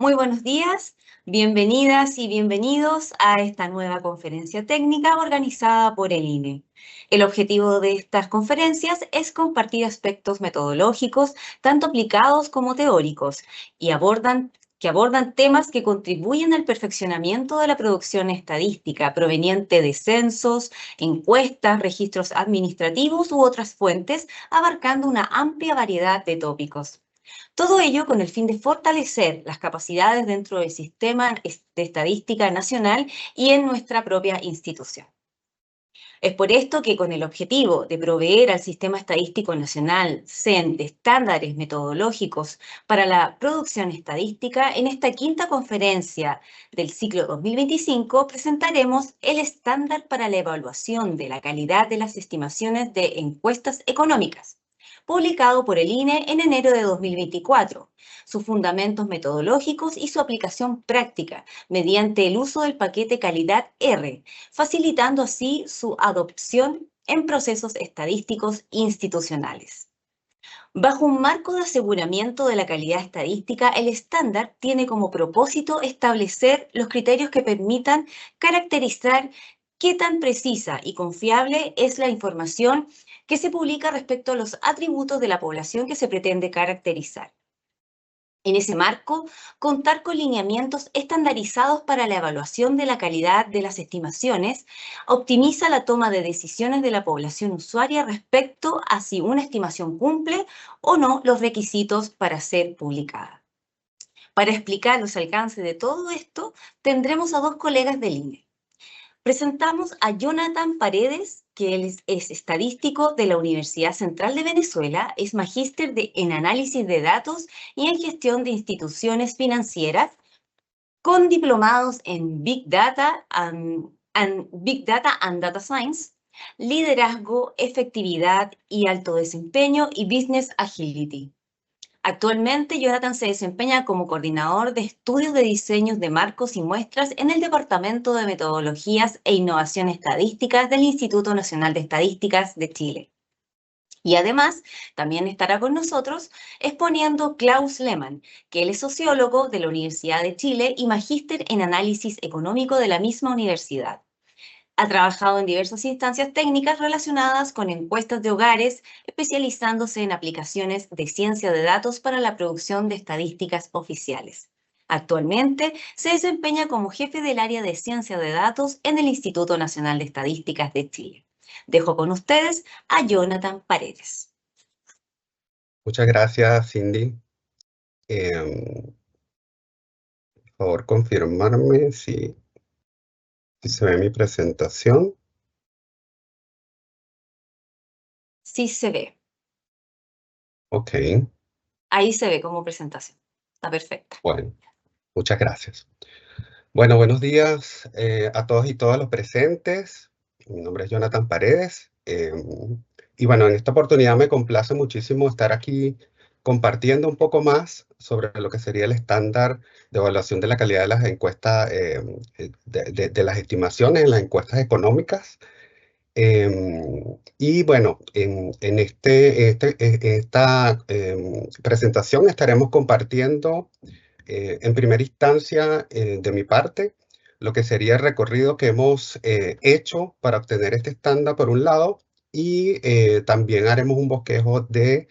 Muy buenos días, bienvenidas y bienvenidos a esta nueva conferencia técnica organizada por el INE. El objetivo de estas conferencias es compartir aspectos metodológicos, tanto aplicados como teóricos, y que abordan temas que contribuyen al perfeccionamiento de la producción estadística proveniente de censos, encuestas, registros administrativos u otras fuentes, abarcando una amplia variedad de tópicos. Todo ello con el fin de fortalecer las capacidades dentro del sistema de estadística nacional y en nuestra propia institución. Es por esto que con el objetivo de proveer al Sistema Estadístico Nacional, CEN, de estándares metodológicos para la producción estadística, en esta quinta conferencia del ciclo 2025 presentaremos el estándar para la evaluación de la calidad de las estimaciones de encuestas económicas, publicado por el INE en enero de 2024, sus fundamentos metodológicos y su aplicación práctica mediante el uso del paquete Calidad R, facilitando así su adopción en procesos estadísticos institucionales. Bajo un marco de aseguramiento de la calidad estadística, el estándar tiene como propósito establecer los criterios que permitan caracterizar qué tan precisa y confiable es la información que se publica respecto a los atributos de la población que se pretende caracterizar. En ese marco, contar con lineamientos estandarizados para la evaluación de la calidad de las estimaciones optimiza la toma de decisiones de la población usuaria respecto a si una estimación cumple o no los requisitos para ser publicada. Para explicar los alcances de todo esto, tendremos a dos colegas del INE. Presentamos a Jonathan Paredes, que él es estadístico de la Universidad Central de Venezuela, es magíster en análisis de datos y en gestión de instituciones financieras, con diplomados en Big Data and Data Science, liderazgo, efectividad y alto desempeño y business agility. Actualmente, Jonathan se desempeña como coordinador de estudios de diseños de marcos y muestras en el Departamento de Metodologías e Innovación Estadísticas del Instituto Nacional de Estadísticas de Chile. Y además, también estará con nosotros exponiendo Klaus Lehmann, que él es sociólogo de la Universidad de Chile y magíster en análisis económico de la misma universidad. Ha trabajado en diversas instancias técnicas relacionadas con encuestas de hogares, especializándose en aplicaciones de ciencia de datos para la producción de estadísticas oficiales. Actualmente se desempeña como jefe del área de ciencia de datos en el Instituto Nacional de Estadísticas de Chile. Dejo con ustedes a Jonathan Paredes. Muchas gracias, Cindy. Por favor, confirmarme si se ve mi presentación. Sí se ve. Ok, Ahí se ve como presentación. Está perfecta. bueno, muchas gracias. Bueno, buenos días a todos y todas los presentes. Mi nombre es Jonathan Paredes. Y bueno, en esta oportunidad me complace muchísimo estar aquí compartiendo un poco más sobre lo que sería el estándar de evaluación de la calidad de las encuestas, de las estimaciones en las encuestas económicas. Y bueno, en esta presentación estaremos compartiendo en primera instancia de mi parte lo que sería el recorrido que hemos hecho para obtener este estándar por un lado, y también haremos un bosquejo de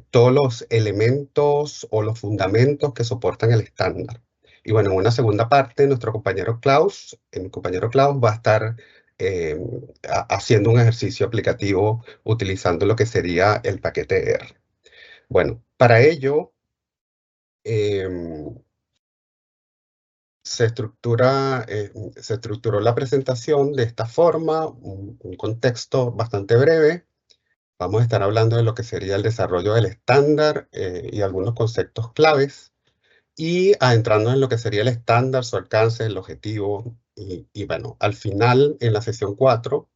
todos los elementos o los fundamentos que soportan el estándar. Y bueno, en una segunda parte, mi compañero Klaus va a estar eh, haciendo un ejercicio aplicativo utilizando lo que sería el paquete R. Bueno, para ello se estructuró la presentación de esta forma, un contexto bastante breve. Vamos a estar hablando de lo que sería el desarrollo del estándar y algunos conceptos claves, y adentrando en lo que sería el estándar, su alcance, el objetivo, y bueno, al final, en la sesión 4,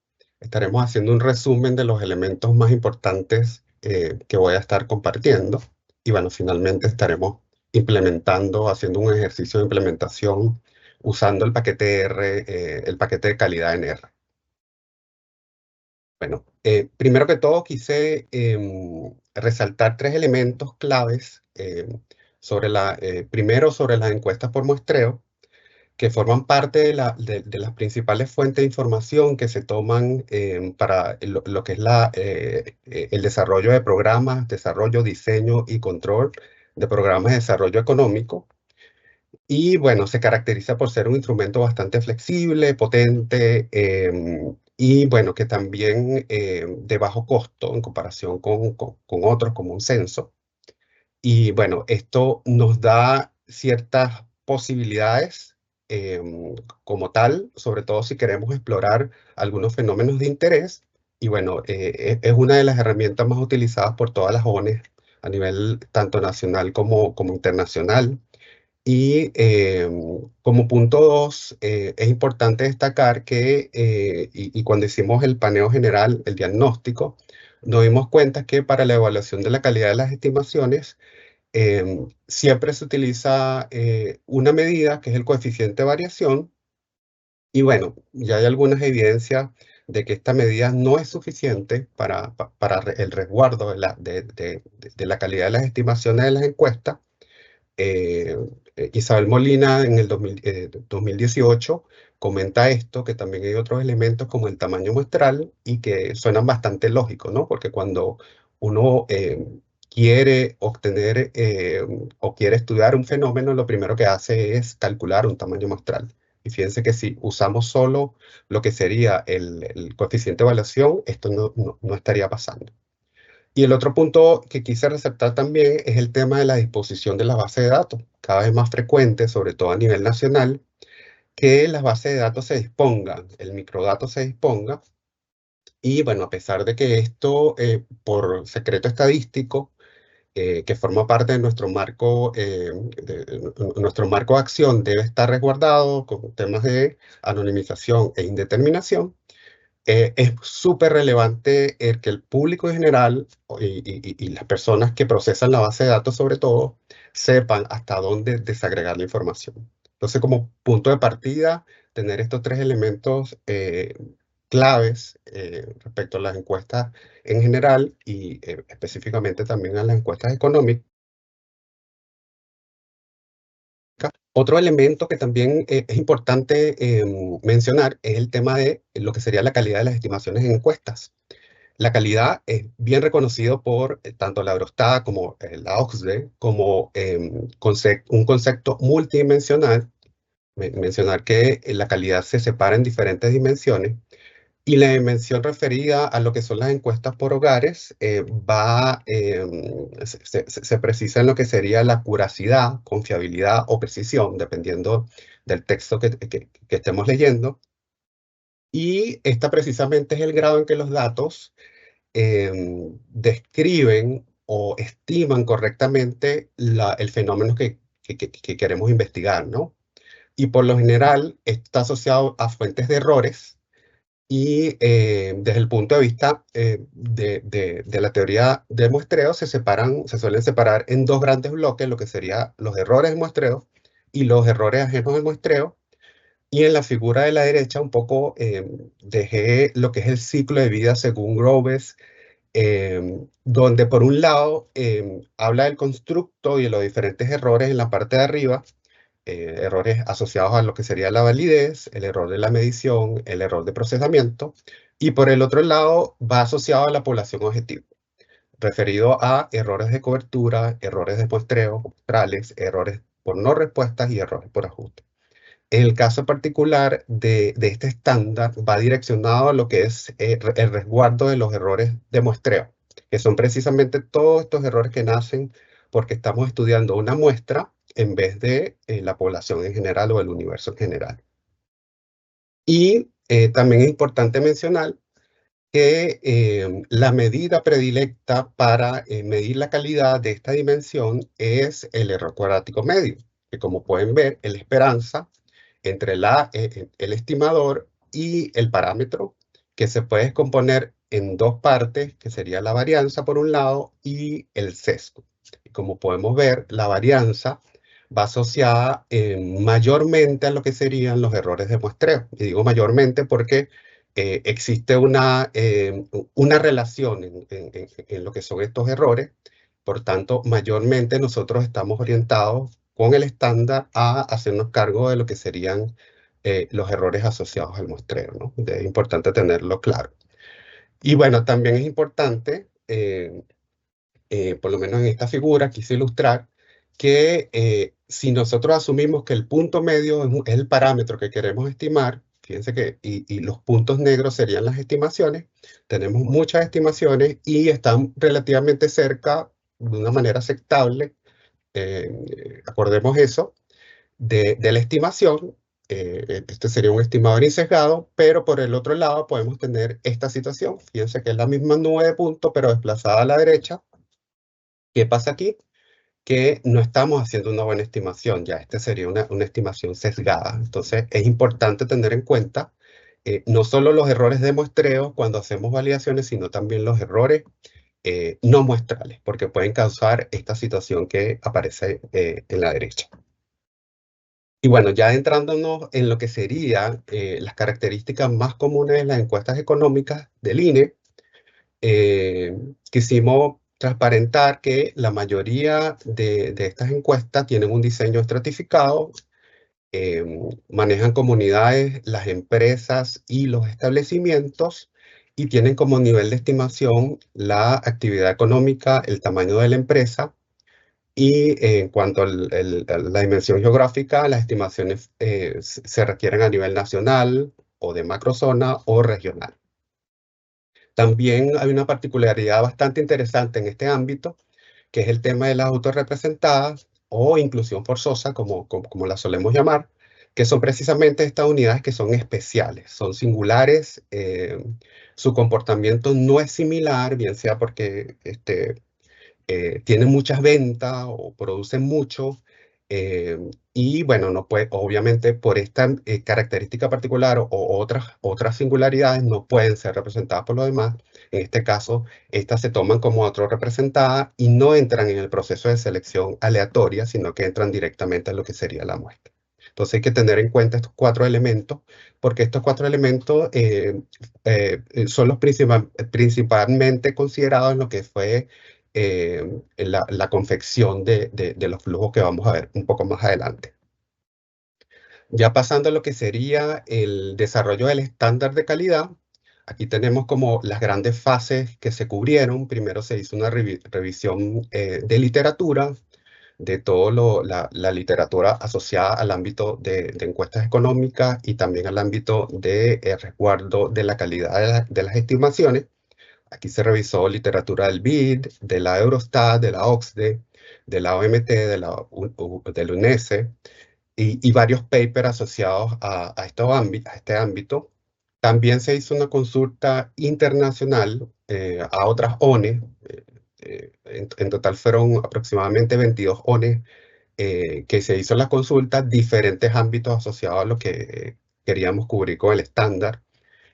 estaremos haciendo un resumen de los elementos más importantes que voy a estar compartiendo, y bueno, finalmente estaremos haciendo un ejercicio de implementación usando el paquete R, el paquete de calidad en R. Bueno, primero que todo quise resaltar tres elementos claves primero sobre las encuestas por muestreo, que forman parte de las principales fuentes de información que se toman para lo que es el desarrollo de programas, desarrollo, diseño y control de programas de desarrollo económico. Y bueno, se caracteriza por ser un instrumento bastante flexible, potente, y bueno, que también de bajo costo en comparación con otros como un censo. Y bueno, esto nos da ciertas posibilidades como tal, sobre todo si queremos explorar algunos fenómenos de interés. Y bueno, es una de las herramientas más utilizadas por todas las ONGs a nivel tanto nacional como internacional. Y como punto dos, es importante destacar que, y cuando hicimos el paneo general, el diagnóstico, nos dimos cuenta que para la evaluación de la calidad de las estimaciones, siempre se utiliza una medida que es el coeficiente de variación. Y bueno, ya hay algunas evidencias de que esta medida no es suficiente para el resguardo de la calidad de las estimaciones de las encuestas. eh, Isabel Molina en el 2018 comenta esto, que también hay otros elementos como el tamaño muestral y que suenan bastante lógicos, ¿no? Porque cuando uno quiere obtener o quiere estudiar un fenómeno, lo primero que hace es calcular un tamaño muestral. Y fíjense que si usamos solo lo que sería el coeficiente de evaluación, esto no estaría pasando. Y el otro punto que quise resaltar también es el tema de la disposición de las bases de datos, cada vez más frecuente, sobre todo a nivel nacional, que las bases de datos se dispongan, el microdato se disponga, y bueno, a pesar de que esto, por secreto estadístico, que forma parte de nuestro marco de acción, debe estar resguardado con temas de anonimización e indeterminación. Es súper relevante el que el público en general y las personas que procesan la base de datos sobre todo sepan hasta dónde desagregar la información. Entonces, como punto de partida, tener estos tres elementos claves respecto a las encuestas en general y específicamente también a las encuestas económicas. Otro elemento que también es importante mencionar es el tema de lo que sería la calidad de las estimaciones en encuestas. La calidad es bien reconocido por tanto la Eurostat como la OCDE como un concepto multidimensional. Mencionar que la calidad se separa en diferentes dimensiones y la dimensión referida a lo que son las encuestas por hogares se precisa en lo que sería la curacidad, confiabilidad o precisión, dependiendo del texto que estemos leyendo. Y esta precisamente es el grado en que los datos describen o estiman correctamente el fenómeno que queremos investigar, ¿no? Y por lo general está asociado a fuentes de errores y desde el punto de vista de la teoría del muestreo se suelen separar en dos grandes bloques, lo que serían los errores de muestreo y los errores ajenos al muestreo. Y en la figura de la derecha un poco dejé lo que es el ciclo de vida según Groves, donde por un lado habla del constructo y de los diferentes errores en la parte de arriba, errores asociados a lo que sería la validez, el error de la medición, el error de procesamiento, y por el otro lado va asociado a la población objetivo, referido a errores de cobertura, errores de muestreo, muestrales, errores por no respuestas y errores por ajuste. En el caso particular de este estándar, va direccionado a lo que es el resguardo de los errores de muestreo, que son precisamente todos estos errores que nacen porque estamos estudiando una muestra en vez de la población en general o el universo en general. Y también es importante mencionar que la medida predilecta para medir la calidad de esta dimensión es el error cuadrático medio, que como pueden ver, es la esperanza entre el estimador y el parámetro, que se puede descomponer en dos partes, que sería la varianza por un lado y el sesgo. Y como podemos ver, la varianza va asociada mayormente a lo que serían los errores de muestreo. Y digo mayormente porque existe una relación en lo que son estos errores Por tanto, mayormente nosotros estamos orientados con el estándar a hacernos cargo de lo que serían los errores asociados al muestreo, ¿no? Es importante tenerlo claro. Y bueno, también es importante, por lo menos en esta figura, quise ilustrar que si nosotros asumimos que el punto medio es el parámetro que queremos estimar, fíjense que, y los puntos negros serían las estimaciones, tenemos muchas estimaciones y están relativamente cerca, de una manera aceptable, acordemos eso, de la estimación. Este sería un estimador insesgado, pero por el otro lado podemos tener esta situación. Fíjense que es la misma nube de puntos, pero desplazada a la derecha. ¿Qué pasa aquí? Que no estamos haciendo una buena estimación, ya este sería una estimación sesgada. Entonces es importante tener en cuenta no solo los errores de muestreo cuando hacemos validaciones, sino también los errores no muestrales, porque pueden causar esta situación que aparece en la derecha. Y bueno, ya entrándonos en lo que serían las características más comunes de las encuestas económicas del INE, quisimos transparentar que la mayoría de estas encuestas tienen un diseño estratificado, manejan comunidades, las empresas y los establecimientos, y tienen como nivel de estimación la actividad económica, el tamaño de la empresa, y en cuanto a la dimensión geográfica, las estimaciones se requieren a nivel nacional o de macrozona o regional. También hay una particularidad bastante interesante en este ámbito, que es el tema de las autorrepresentadas o inclusión forzosa, como la solemos llamar, que son precisamente estas unidades que son especiales, son singulares, su comportamiento no es similar, bien sea porque tienen muchas ventas o producen mucho, y bueno, no puede, obviamente por esta característica particular o otras singularidades no pueden ser representadas por los demás. En este caso, estas se toman como autorrepresentadas y no entran en el proceso de selección aleatoria, sino que entran directamente a lo que sería la muestra. Entonces hay que tener en cuenta estos 4 elementos, porque estos 4 elementos son los principalmente considerados en lo que fue la confección de los flujos que vamos a ver un poco más adelante. Ya pasando a lo que sería el desarrollo del estándar de calidad, aquí tenemos como las grandes fases que se cubrieron. Primero se hizo una revisión de literatura, de toda la literatura asociada al ámbito de encuestas económicas y también al ámbito de resguardo de la calidad de las estimaciones. Aquí se revisó literatura del BID, de la Eurostat, de la OCDE, de la OMT, del UNESE, y varios papers asociados a este ámbito. También se hizo una consulta internacional a otras ONE. En total fueron aproximadamente 22 ONE que se hizo la consulta, diferentes ámbitos asociados a lo que queríamos cubrir con el estándar.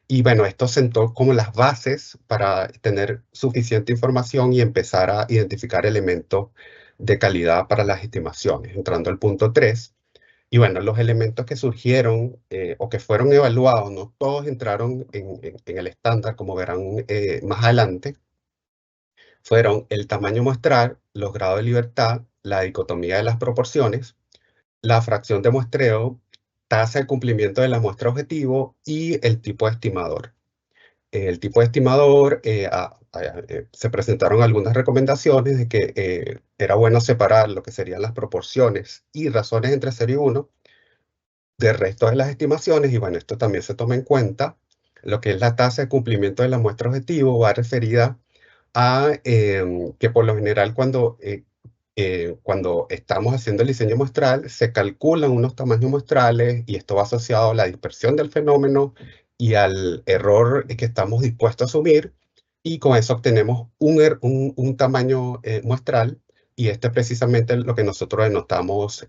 Y bueno, esto sentó como las bases para tener suficiente información y empezar a identificar elementos de calidad para las estimaciones, entrando al punto 3. Y bueno, los elementos que surgieron o que fueron evaluados, no todos entraron en el estándar, como verán más adelante, fueron el tamaño muestral, los grados de libertad, la dicotomía de las proporciones, la fracción de muestreo, tasa de cumplimiento de la muestra objetivo y el tipo de estimador. El tipo de estimador, se presentaron algunas recomendaciones de que era bueno separar lo que serían las proporciones y razones entre 0 y 1 del resto de las estimaciones, y bueno, esto también se toma en cuenta. Lo que es la tasa de cumplimiento de la muestra objetivo va referida a que por lo general cuando estamos haciendo el diseño muestral, se calculan unos tamaños muestrales y esto va asociado a la dispersión del fenómeno y al error que estamos dispuestos a asumir, y con eso obtenemos un tamaño muestral, y este es precisamente lo que nosotros denotamos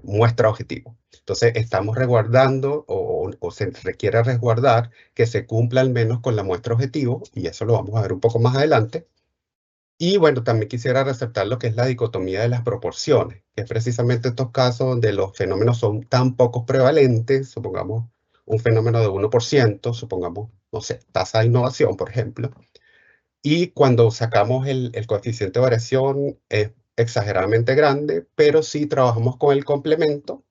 muestra objetivo. Entonces estamos resguardando o se requiere resguardar que se cumpla al menos con la muestra objetivo, y eso lo vamos a ver un poco más adelante. Y bueno, también quisiera resaltar lo que es la dicotomía de las proporciones, que es precisamente estos casos donde los fenómenos son tan pocos prevalentes, supongamos un fenómeno de 1%, supongamos, no sé, tasa de innovación, por ejemplo, Y cuando sacamos el coeficiente de variación es exageradamente grande, pero si trabajamos con el complemento,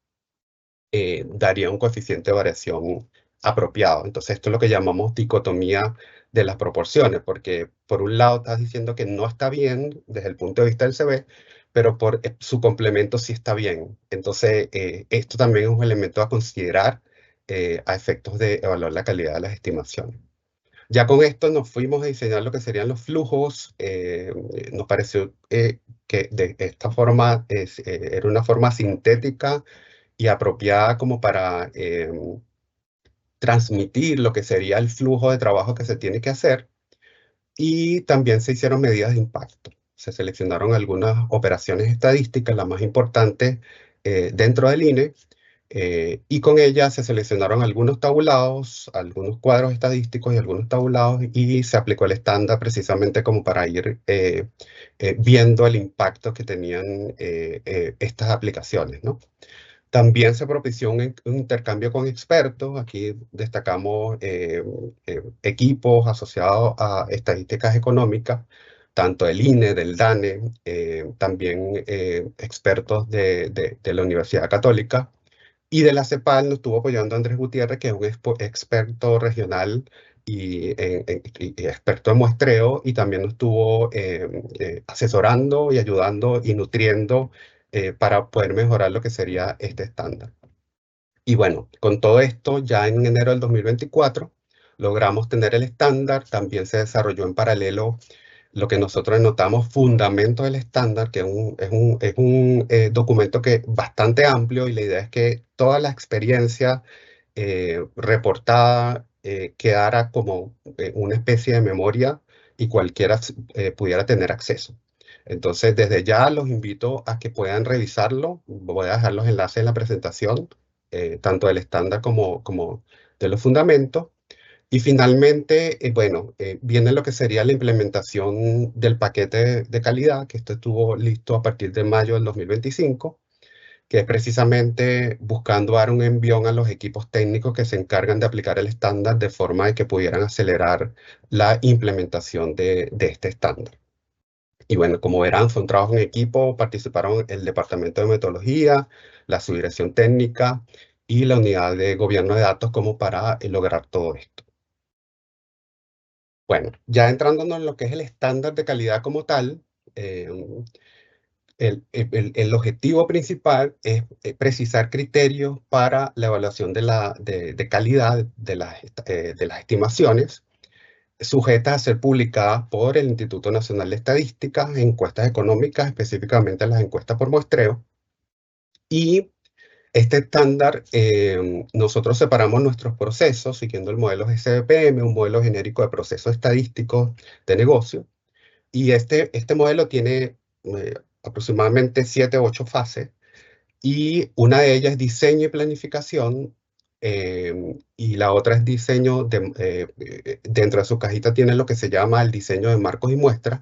daría un coeficiente de variación apropiado. Entonces, esto es lo que llamamos dicotomía de las proporciones, porque por un lado estás diciendo que no está bien desde el punto de vista del CB, pero por su complemento sí está bien. Entonces, esto también es un elemento a considerar a efectos de evaluar la calidad de las estimaciones. Ya con esto nos fuimos a diseñar lo que serían los flujos. Nos pareció que de esta forma era una forma sintética y apropiada como para transmitir lo que sería el flujo de trabajo que se tiene que hacer. Y también se hicieron medidas de impacto. Se seleccionaron algunas operaciones estadísticas, las más importantes dentro del INE, y con ellas se seleccionaron algunos tabulados, algunos cuadros estadísticos y algunos tabulados, y se aplicó el estándar precisamente como para ir viendo el impacto que tenían estas aplicaciones, ¿no? También se propició un intercambio con expertos. Aquí destacamos equipos asociados a estadísticas económicas, tanto del INE, del DANE, también expertos de la Universidad Católica. Y de la CEPAL nos estuvo apoyando Andrés Gutiérrez, que es un experto regional y experto en muestreo, y también nos estuvo asesorando y ayudando y nutriendo para poder mejorar lo que sería este estándar. Y bueno, con todo esto, ya en enero del 2024, logramos tener el estándar. También se desarrolló en paralelo lo que nosotros notamos fundamento del estándar, que es un documento que bastante amplio, y la idea es que toda la experiencia reportada quedara como una especie de memoria y cualquiera pudiera tener acceso. Entonces, desde ya los invito a que puedan revisarlo. Voy a dejar los enlaces en la presentación, tanto del estándar como de los fundamentos. Y finalmente, bueno, viene lo que sería la implementación del paquete de calidad, que esto estuvo listo a partir de mayo del 2025, que es precisamente buscando dar un envión a los equipos técnicos que se encargan de aplicar el estándar de forma de que pudieran acelerar la implementación de este estándar. Y bueno, como verán, fue un trabajo en equipo. Participaron el Departamento de Metodología, la Subdirección Técnica y la Unidad de Gobierno de Datos como para lograr todo esto. Bueno, ya entrándonos en lo que es el estándar de calidad como tal, el objetivo principal es precisar criterios para la evaluación de calidad de las estimaciones, sujetas a ser publicadas por el Instituto Nacional de Estadística, encuestas económicas, específicamente las encuestas por muestreo. Y este estándar, nosotros separamos nuestros procesos siguiendo el modelo SBPM, un modelo genérico de procesos estadísticos de negocio. Y este modelo tiene aproximadamente 7 u 8 fases, y una de ellas es diseño y planificación, y la otra es diseño, dentro de su cajita tiene lo que se llama el diseño de marcos y muestras,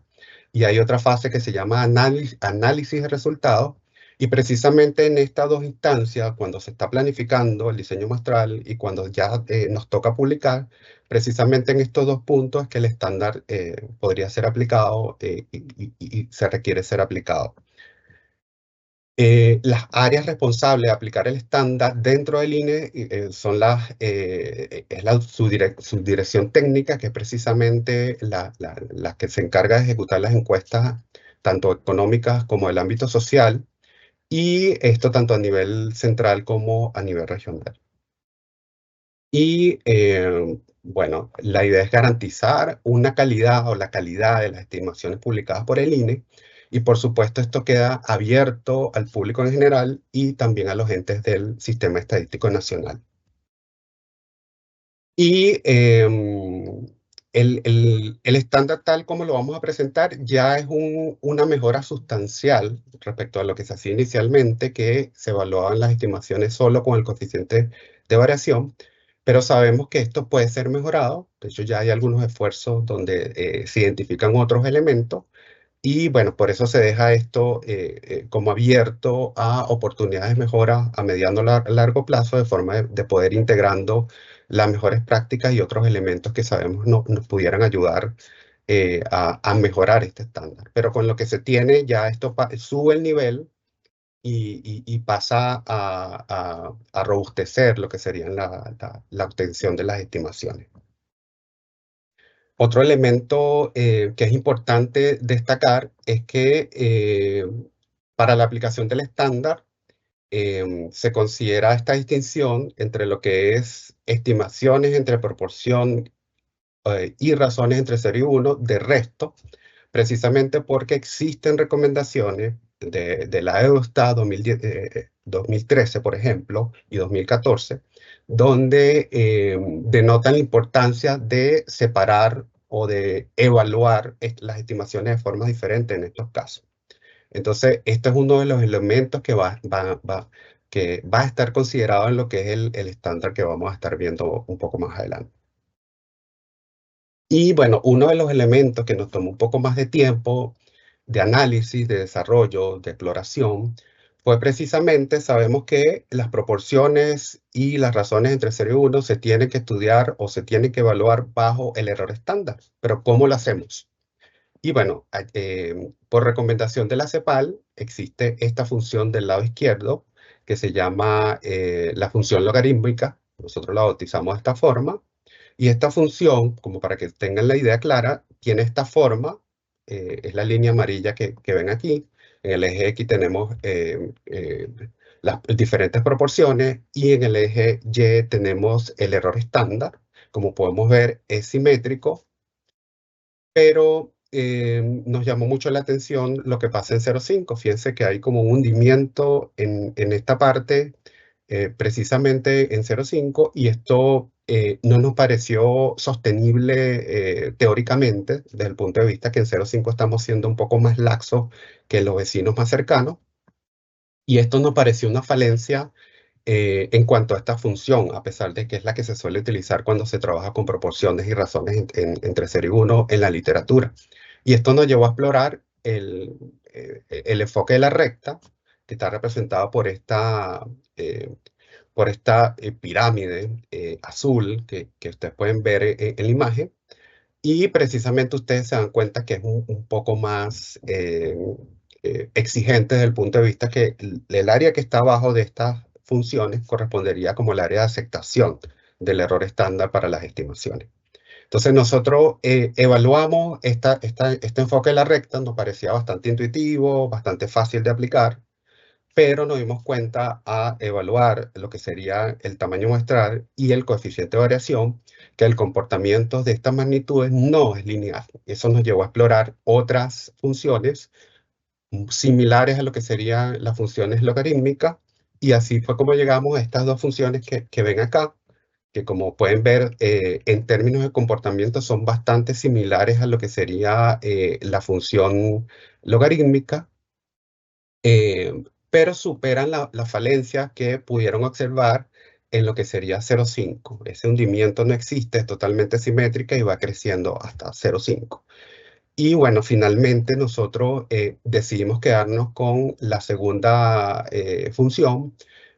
y hay otra fase que se llama análisis de resultados. Y precisamente en estas dos instancias, cuando se está planificando el diseño muestral y cuando ya nos toca publicar, precisamente en estos dos puntos es que el estándar podría ser aplicado y se requiere ser aplicado. Las áreas responsables de aplicar el estándar dentro del INE son es la subdirección técnica, que es precisamente la que se encarga de ejecutar las encuestas, tanto económicas como del ámbito social, y esto tanto a nivel central como a nivel regional. Y bueno, la idea es garantizar una calidad o la calidad de las estimaciones publicadas por el INE, y por supuesto esto queda abierto al público en general y también a los entes del Sistema Estadístico Nacional. Y el estándar tal como lo vamos a presentar ya es una mejora sustancial respecto a lo que se hacía inicialmente, que se evaluaban las estimaciones solo con el coeficiente de variación, pero sabemos que esto puede ser mejorado. De hecho, ya hay algunos esfuerzos donde se identifican otros elementos, y bueno, por eso se deja esto como abierto a oportunidades de mejora a mediano largo plazo, de forma de poder integrando las mejores prácticas y otros elementos que sabemos nos pudieran ayudar a mejorar este estándar. Pero con lo que se tiene ya esto sube el nivel y pasa a robustecer lo que sería la obtención de las estimaciones. Otro elemento que es importante destacar es que para la aplicación del estándar se considera esta distinción entre lo que es estimaciones entre proporción y razones entre 0 y 1 de resto, precisamente porque existen recomendaciones de la Eurostat 2013, por ejemplo, y 2014, donde denotan la importancia de separar o de evaluar las estimaciones de forma diferente en estos casos. Entonces, este es uno de los elementos que que va a estar considerado en lo que es el estándar que vamos a estar viendo un poco más adelante. Y bueno, uno de los elementos que nos tomó un poco más de tiempo de análisis, de desarrollo, de exploración, fue precisamente, sabemos que las proporciones y las razones entre 0 y 1 se tienen que estudiar o se tienen que evaluar bajo el error estándar. Pero ¿cómo lo hacemos? Y bueno, por recomendación de la CEPAL, existe esta función del lado izquierdo que se llama la función logarítmica. Nosotros la bautizamos de esta forma. Y esta función, como para que tengan la idea clara, tiene esta forma, es la línea amarilla que ven aquí. En el eje X tenemos las diferentes proporciones y en el eje Y tenemos el error estándar. Como podemos ver, es simétrico, pero nos llamó mucho la atención lo que pasa en 0,5. Fíjense que hay como un hundimiento en esta parte, precisamente en 0,5, y esto no nos pareció sostenible teóricamente, desde el punto de vista que en 0,5 estamos siendo un poco más laxos que los vecinos más cercanos, y esto nos pareció una falencia en cuanto a esta función, a pesar de que es la que se suele utilizar cuando se trabaja con proporciones y razones entre 0 y 1 en la literatura. Y esto nos llevó a explorar el enfoque de la recta, que está representado por esta pirámide azul que ustedes pueden ver en la imagen. Y precisamente ustedes se dan cuenta que es un poco más exigente desde el punto de vista que el área que está abajo de estas funciones correspondería como el área de aceptación del error estándar para las estimaciones. Entonces nosotros evaluamos este enfoque de la recta, nos parecía bastante intuitivo, bastante fácil de aplicar, pero nos dimos cuenta a evaluar lo que sería el tamaño muestral y el coeficiente de variación, que el comportamiento de estas magnitudes no es lineal. Eso nos llevó a explorar otras funciones similares a lo que serían las funciones logarítmicas, y así fue como llegamos a estas dos funciones que ven acá, que como pueden ver, en términos de comportamiento son bastante similares a lo que sería la función logarítmica, pero superan la falencia que pudieron observar en lo que sería 0,5. Ese hundimiento no existe, es totalmente simétrica y va creciendo hasta 0,5. Y bueno, finalmente nosotros decidimos quedarnos con la segunda función,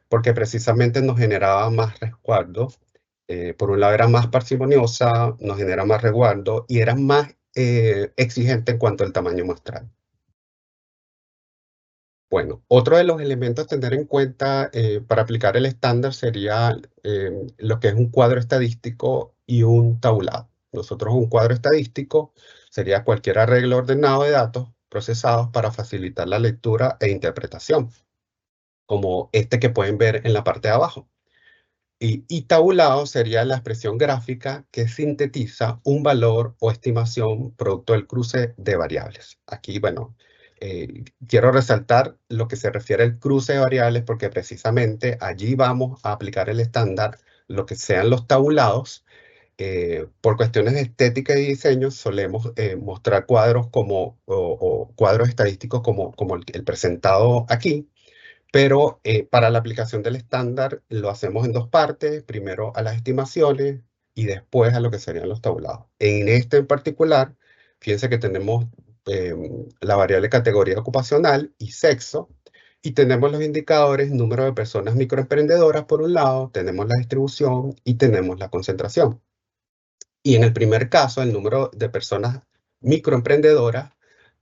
porque precisamente nos generaba más resguardo. Por un lado era más parsimoniosa, nos genera más resguardo y era más exigente en cuanto al tamaño muestral. Bueno, otro de los elementos a tener en cuenta para aplicar el estándar sería lo que es un cuadro estadístico y un tablado. Nosotros un cuadro estadístico sería cualquier arreglo ordenado de datos procesados para facilitar la lectura e interpretación, como este que pueden ver en la parte de abajo. Y tabulado sería la expresión gráfica que sintetiza un valor o estimación producto del cruce de variables. Aquí, bueno, quiero resaltar lo que se refiere al cruce de variables porque precisamente allí vamos a aplicar el estándar, lo que sean los tabulados. Por cuestiones de estética y diseño solemos mostrar cuadros o cuadros estadísticos como el presentado aquí. Pero para la aplicación del estándar lo hacemos en dos partes, primero a las estimaciones y después a lo que serían los tabulados. En este en particular, fíjense que tenemos la variable categoría ocupacional y sexo, y tenemos los indicadores número de personas microemprendedoras por un lado, tenemos la distribución y tenemos la concentración. Y en el primer caso, el número de personas microemprendedoras,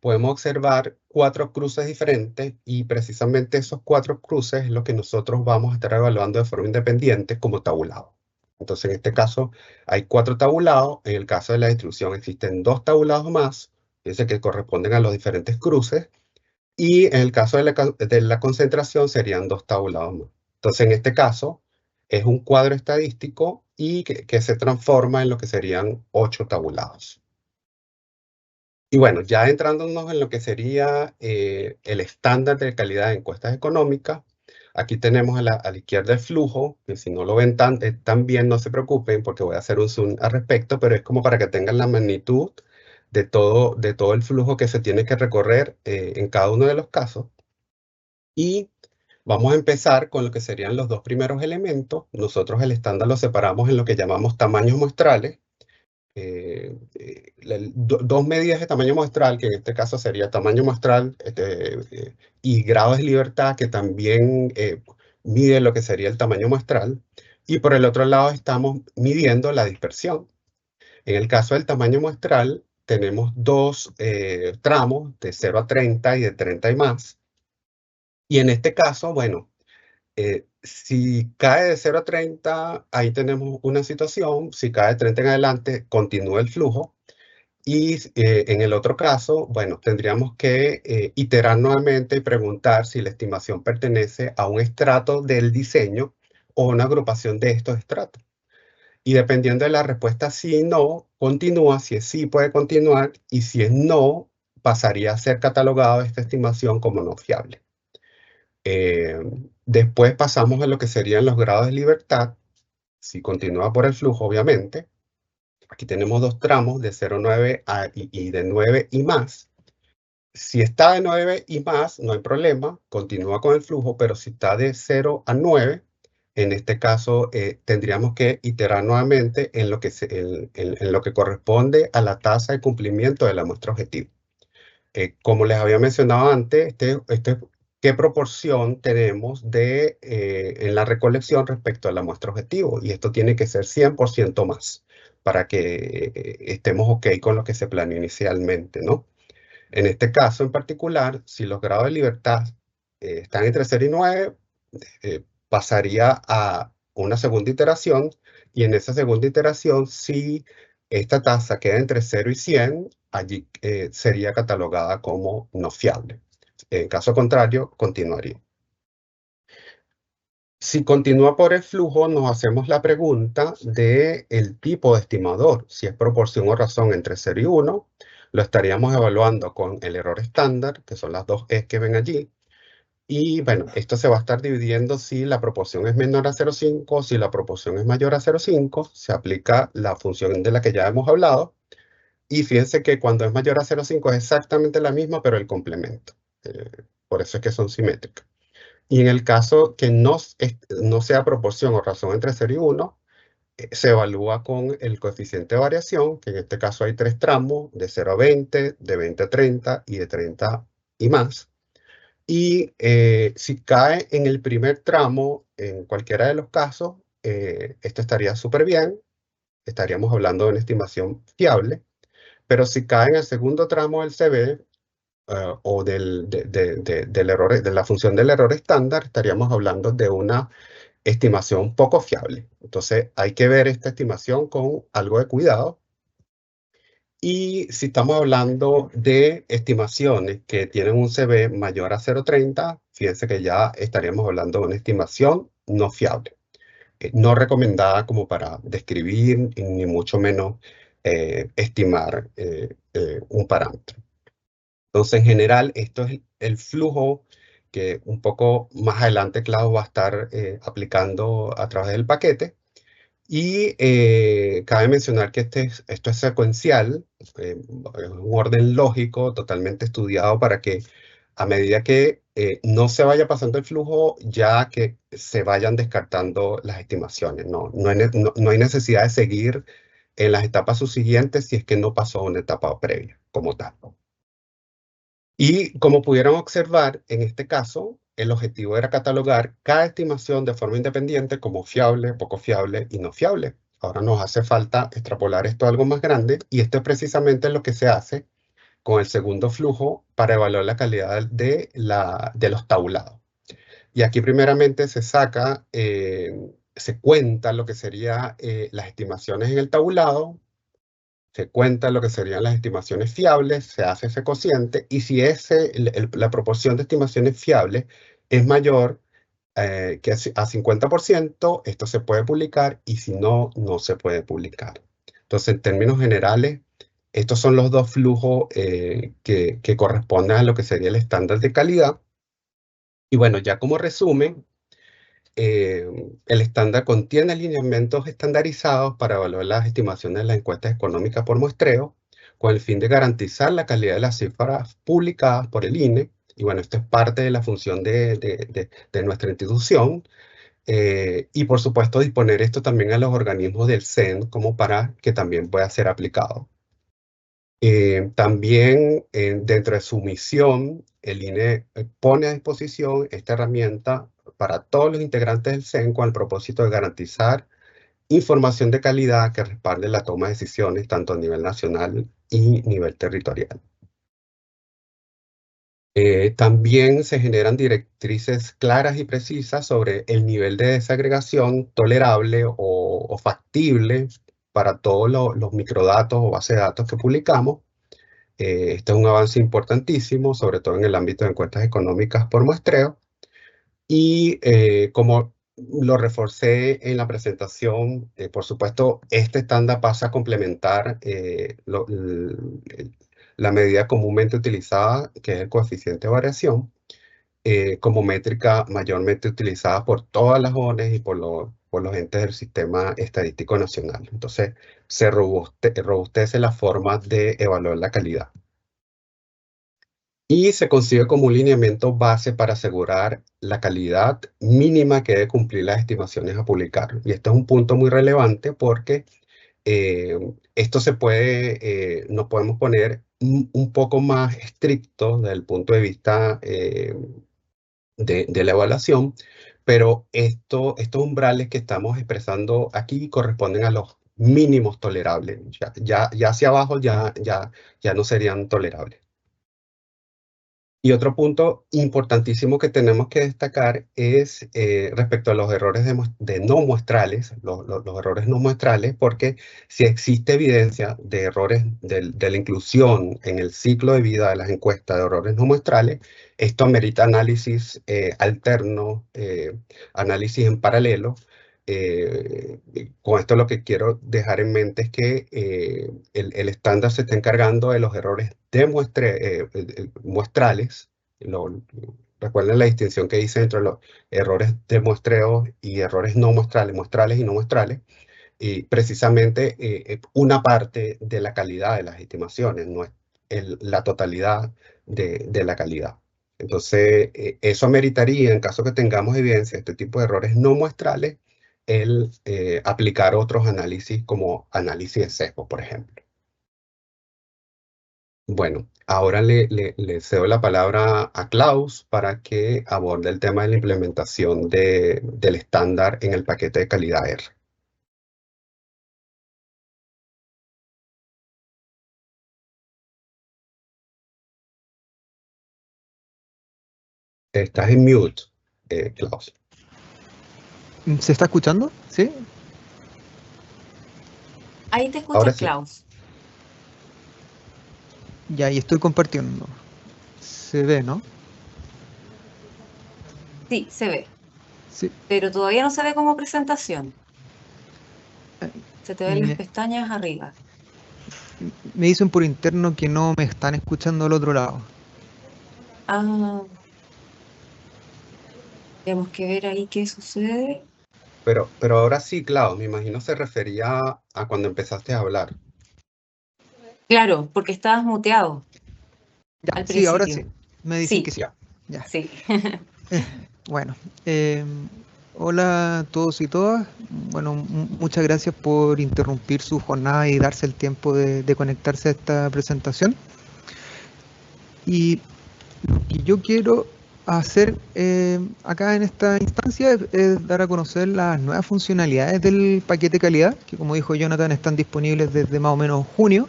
podemos observar 4 cruces diferentes y precisamente esos 4 cruces es lo que nosotros vamos a estar evaluando de forma independiente como tabulado. Entonces, en este caso, hay 4 tabulados. En el caso de la distribución existen 2 tabulados más, fíjense que corresponden a los diferentes cruces. Y en el caso de la concentración serían 2 tabulados más. Entonces, en este caso, es un cuadro estadístico y que se transforma en lo que serían 8 tabulados. Y bueno, ya entrándonos en lo que sería el estándar de calidad de encuestas económicas, aquí tenemos a la izquierda el flujo, que si no lo ven tan bien, no se preocupen porque voy a hacer un zoom al respecto, pero es como para que tengan la magnitud de todo el flujo que se tiene que recorrer en cada uno de los casos. Y vamos a empezar con lo que serían los 2 primeros elementos. Nosotros el estándar lo separamos en lo que llamamos tamaños muestrales. 2 medidas de tamaño muestral, que en este caso sería tamaño muestral y grados de libertad, que también mide lo que sería el tamaño muestral. Y por el otro lado estamos midiendo la dispersión. En el caso del tamaño muestral, tenemos 2 tramos de 0 a 30 y de 30 y más. Y en este caso, bueno, si cae de 0 a 30, ahí tenemos una situación. Si cae de 30 en adelante, continúa el flujo. Y en el otro caso, bueno, tendríamos que iterar nuevamente y preguntar si la estimación pertenece a un estrato del diseño o una agrupación de estos estratos. Y dependiendo de la respuesta sí y no, continúa. Si es sí, puede continuar. Y si es no, pasaría a ser catalogado esta estimación como no fiable. Después pasamos a lo que serían los grados de libertad. Si continúa por el flujo, obviamente. Aquí tenemos 2 tramos de 0,9 y de 9 y más. Si está de 9 y más, no hay problema, continúa con el flujo, pero si está de 0 a 9, en este caso tendríamos que iterar nuevamente en lo que corresponde a la tasa de cumplimiento de la muestra objetivo. Como les había mencionado antes, qué proporción tenemos en la recolección respecto a la muestra objetivo, y esto tiene que ser 100% más para que estemos ok con lo que se planeó inicialmente, ¿no? En este caso en particular, si los grados de libertad están entre 0 y 9, pasaría a una segunda iteración, y en esa segunda iteración, si esta tasa queda entre 0 y 100, allí sería catalogada como no fiable. En caso contrario, continuaría. Si continúa por el flujo, nos hacemos la pregunta del tipo de estimador. Si es proporción o razón entre 0 y 1, lo estaríamos evaluando con el error estándar, que son las 2 E que ven allí. Y bueno, esto se va a estar dividiendo si la proporción es menor a 0,5, si la proporción es mayor a 0,5, se aplica la función de la que ya hemos hablado. Y fíjense que cuando es mayor a 0,5 es exactamente la misma, pero el complemento. Por eso es que son simétricas. Y en el caso que no sea proporción o razón entre 0 y 1, se evalúa con el coeficiente de variación, que en este caso hay 3 tramos, de 0 a 20, de 20 a 30 y de 30 y más. Y si cae en el primer tramo, en cualquiera de los casos, esto estaría súper bien. Estaríamos hablando de una estimación fiable. Pero si cae en el segundo tramo del CB, o del error, de la función del error estándar, estaríamos hablando de una estimación poco fiable. Entonces hay que ver esta estimación con algo de cuidado. Y si estamos hablando de estimaciones que tienen un CB mayor a 0,30, fíjense que ya estaríamos hablando de una estimación no fiable, no recomendada como para describir, ni mucho menos estimar un parámetro. Entonces, en general, esto es el flujo que un poco más adelante Clau va a estar aplicando a través del paquete. Y cabe mencionar que esto es secuencial, es un orden lógico totalmente estudiado para que a medida que no se vaya pasando el flujo, ya que se vayan descartando las estimaciones. No hay necesidad de seguir en las etapas subsiguientes si es que no pasó una etapa previa como tal. Y como pudieron observar, en este caso, el objetivo era catalogar cada estimación de forma independiente como fiable, poco fiable y no fiable. Ahora nos hace falta extrapolar esto a algo más grande, y esto es precisamente lo que se hace con el segundo flujo para evaluar la calidad de los tabulados. Y aquí primeramente se cuenta lo que serían las estimaciones en el tabulado, se cuenta lo que serían las estimaciones fiables, se hace ese cociente, y si la proporción de estimaciones fiables es mayor que a 50%, esto se puede publicar, y si no, no se puede publicar. Entonces, en términos generales, estos son los dos flujos que corresponden a lo que sería el estándar de calidad. Y bueno, ya como resumen, el estándar contiene lineamientos estandarizados para evaluar las estimaciones de las encuestas económicas por muestreo, con el fin de garantizar la calidad de las cifras publicadas por el INE. Y bueno, esto es parte de la función de nuestra institución. Y por supuesto, disponer esto también a los organismos del CEN como para que también pueda ser aplicado. También dentro de su misión, el INE pone a disposición esta herramienta para todos los integrantes del CEN con el propósito de garantizar información de calidad que respalde la toma de decisiones tanto a nivel nacional y nivel territorial. También se generan directrices claras y precisas sobre el nivel de desagregación tolerable o factible para todos los microdatos o bases de datos que publicamos. Este es un avance importantísimo, sobre todo en el ámbito de encuestas económicas por muestreo. Y como lo reforcé en la presentación, por supuesto, este estándar pasa a complementar la medida comúnmente utilizada, que es el coeficiente de variación, como métrica mayormente utilizada por todas las ONEs y por los entes del Sistema Estadístico Nacional. Entonces, se robustece la forma de evaluar la calidad. Y se consigue como un lineamiento base para asegurar la calidad mínima que debe cumplir las estimaciones a publicar. Y esto es un punto muy relevante porque esto nos podemos poner un poco más estricto desde el punto de vista de la evaluación, pero estos umbrales que estamos expresando aquí corresponden a los mínimos tolerables. Ya hacia abajo ya no serían tolerables. Y otro punto importantísimo que tenemos que destacar es respecto a los errores de no muestrales, los errores no muestrales, porque si existe evidencia de errores de la inclusión en el ciclo de vida de las encuestas de errores no muestrales, esto amerita análisis alterno, análisis en paralelo. Con esto lo que quiero dejar en mente es que el estándar se está encargando de los errores de muestrales. Recuerden la distinción que hice entre los errores de muestreo y errores no muestrales, muestrales y no muestrales, y precisamente una parte de la calidad de las estimaciones, no es la totalidad de la calidad. Entonces, eso ameritaría, en caso que tengamos evidencia de este tipo de errores no muestrales, el aplicar otros análisis como análisis de sesgo, por ejemplo. Bueno, ahora le cedo la palabra a Klaus para que aborde el tema de la implementación del estándar en el paquete de calidad R. Estás en mute, Klaus. ¿Se está escuchando? ¿Sí? Ahí te escuchas, Ahora sí. Klaus. Ya, y estoy compartiendo. Se ve, ¿no? Sí, se ve. Sí. Pero todavía no se ve como presentación. Se te ven las pestañas arriba. Me dicen por interno que no me están escuchando al otro lado. Ah. Tenemos que ver ahí qué sucede. Pero ahora sí, Klaus, me imagino se refería a cuando empezaste a hablar. Claro, porque estabas muteado. Ya, al sí, ahora sí. principio. Me dicen Sí. que sí. Ya. Sí. Bueno, hola a todos y todas. Bueno, muchas gracias por interrumpir su jornada y darse el tiempo de conectarse a esta presentación. Y lo que yo quiero a hacer acá en esta instancia es dar a conocer las nuevas funcionalidades del paquete calidad, que como dijo Jonathan están disponibles desde más o menos junio,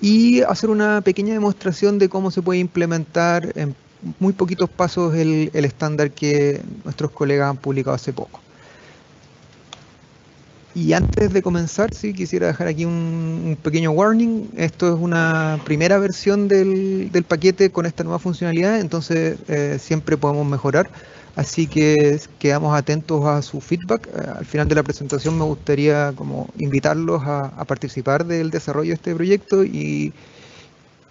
y hacer una pequeña demostración de cómo se puede implementar en muy poquitos pasos el estándar que nuestros colegas han publicado hace poco. Y antes de comenzar, sí, quisiera dejar aquí un pequeño warning. Esto es una primera versión del paquete con esta nueva funcionalidad, entonces siempre podemos mejorar. Así que quedamos atentos a su feedback. Al final de la presentación me gustaría como invitarlos a participar del desarrollo de este proyecto y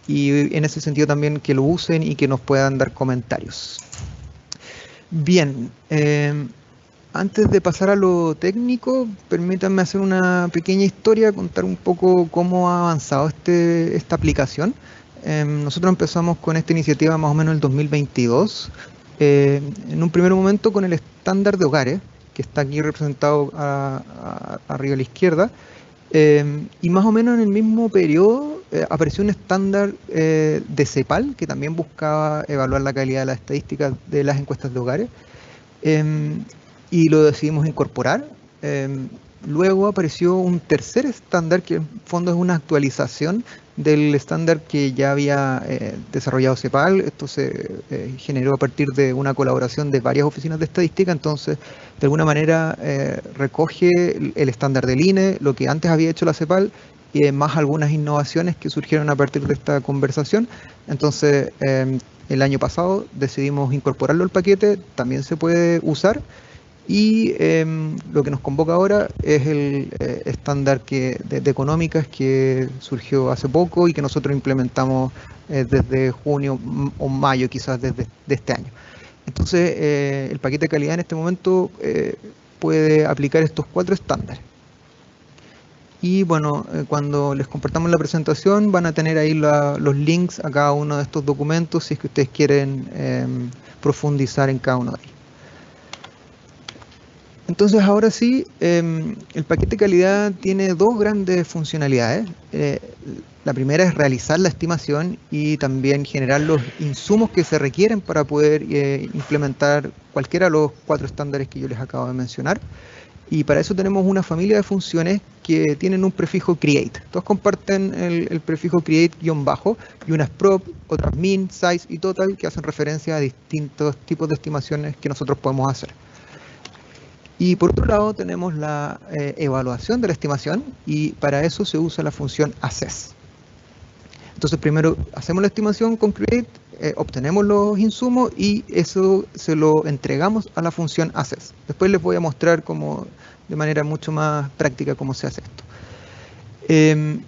en ese sentido también que lo usen y que nos puedan dar comentarios. Bien. Antes de pasar a lo técnico, permítanme hacer una pequeña historia, contar un poco cómo ha avanzado esta aplicación. Nosotros empezamos con esta iniciativa más o menos en el 2022, en un primer momento con el estándar de hogares, que está aquí representado arriba a la izquierda, y más o menos en el mismo periodo apareció un estándar de CEPAL, que también buscaba evaluar la calidad de las estadísticas de las encuestas de hogares. Y lo decidimos incorporar. Luego apareció un tercer estándar que en fondo es una actualización del estándar que ya había desarrollado CEPAL. Esto se generó a partir de una colaboración de varias oficinas de estadística, entonces de alguna manera recoge el estándar del INE, lo que antes había hecho la CEPAL, y más algunas innovaciones que surgieron a partir de esta conversación. Entonces el año pasado decidimos incorporarlo al paquete, también se puede usar. Y lo que nos convoca ahora es el estándar de económicas que surgió hace poco y que nosotros implementamos desde junio o mayo quizás de este año. Entonces el paquete de calidad en este momento puede aplicar estos 4 estándares. Y bueno, cuando les compartamos la presentación van a tener ahí los links a cada uno de estos documentos si es que ustedes quieren profundizar en cada uno de ellos. Entonces ahora sí, el paquete de calidad tiene 2 grandes funcionalidades. La primera es realizar la estimación y también generar los insumos que se requieren para poder implementar cualquiera de los 4 estándares que yo les acabo de mencionar. Y para eso tenemos una familia de funciones que tienen un prefijo create. Todos comparten el prefijo create-bajo y unas prop, otras min, size y total que hacen referencia a distintos tipos de estimaciones que nosotros podemos hacer. Y por otro lado tenemos la evaluación de la estimación y para eso se usa la función assess. Entonces primero hacemos la estimación con create, obtenemos los insumos y eso se lo entregamos a la función assess. Después les voy a mostrar de manera mucho más práctica cómo se hace esto.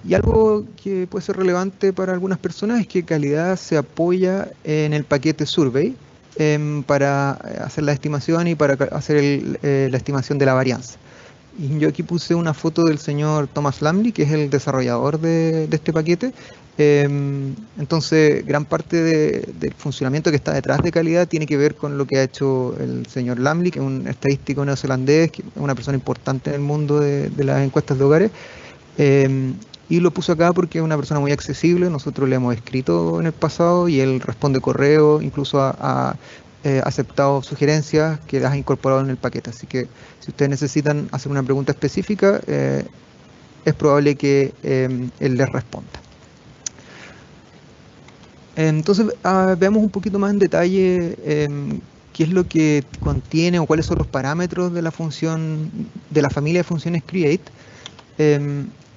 Y algo que puede ser relevante para algunas personas es que calidad se apoya en el paquete survey para hacer la estimación y para hacer la estimación de la varianza. Y yo aquí puse una foto del señor Thomas Lamley, que es el desarrollador de este paquete. Entonces, gran parte del funcionamiento que está detrás de calidad tiene que ver con lo que ha hecho el señor Lamley, que es un estadístico neozelandés, que es una persona importante en el mundo de las encuestas de hogares. Y lo puso acá porque es una persona muy accesible, nosotros le hemos escrito en el pasado y él responde correo, incluso ha aceptado sugerencias que las ha incorporado en el paquete. Así que si ustedes necesitan hacer una pregunta específica, es probable que él les responda. Entonces veamos un poquito más en detalle qué es lo que contiene o cuáles son los parámetros de la función, de la familia de funciones create.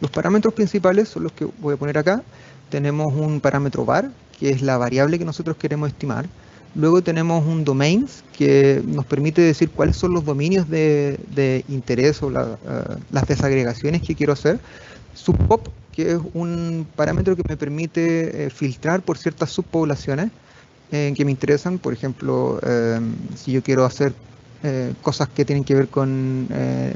Los parámetros principales son los que voy a poner acá. Tenemos un parámetro var, que es la variable que nosotros queremos estimar. Luego tenemos un domains, que nos permite decir cuáles son los dominios de interés o las desagregaciones que quiero hacer. Subpop, que es un parámetro que me permite filtrar por ciertas subpoblaciones que me interesan. Por ejemplo, si yo quiero hacer cosas que tienen que ver con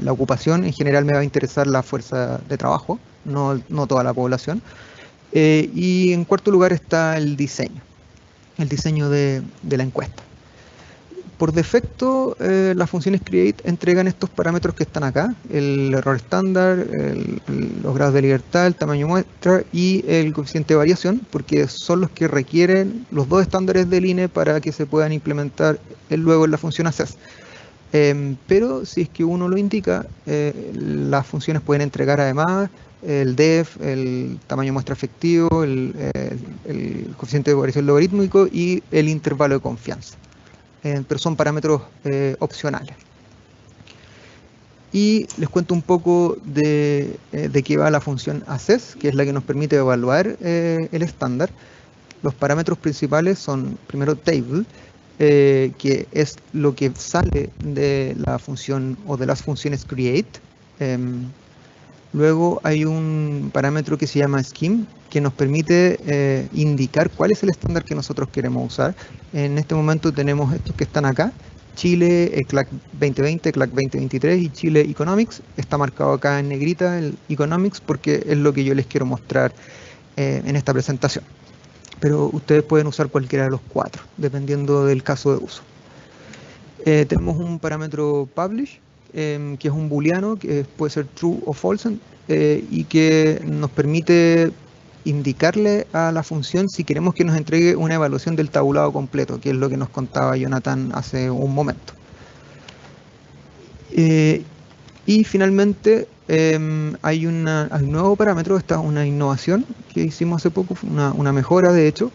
la ocupación, en general me va a interesar la fuerza de trabajo, no toda la población. Y en cuarto lugar está el diseño de la encuesta. Por defecto, las funciones create entregan estos parámetros que están acá, el error estándar, los grados de libertad, el tamaño muestra y el coeficiente de variación, porque son los que requieren los dos estándares del INE para que se puedan implementar luego en la función access. Pero si es que uno lo indica, las funciones pueden entregar además el def, el tamaño muestra efectivo, el coeficiente de variación logarítmico y el intervalo de confianza. Pero son parámetros opcionales. Y les cuento un poco de qué va la función access, que es la que nos permite evaluar el estándar. Los parámetros principales son, primero, table, que es lo que sale de la función o de las funciones create. Luego hay un parámetro que se llama scheme, que nos permite indicar cuál es el estándar que nosotros queremos usar. En este momento tenemos estos que están acá, Chile, CLAC 2020, CLAC 2023 y Chile Economics. Está marcado acá en negrita el Economics porque es lo que yo les quiero mostrar en esta presentación. Pero ustedes pueden usar cualquiera de los cuatro, dependiendo del caso de uso. Tenemos un parámetro publish, que es un booleano, que puede ser true o false, y que nos permite indicarle a la función si queremos que nos entregue una evaluación del tabulado completo, que es lo que nos contaba Jonathan hace un momento. Y finalmente hay un nuevo parámetro, esta es una innovación que hicimos hace poco, una mejora de hecho,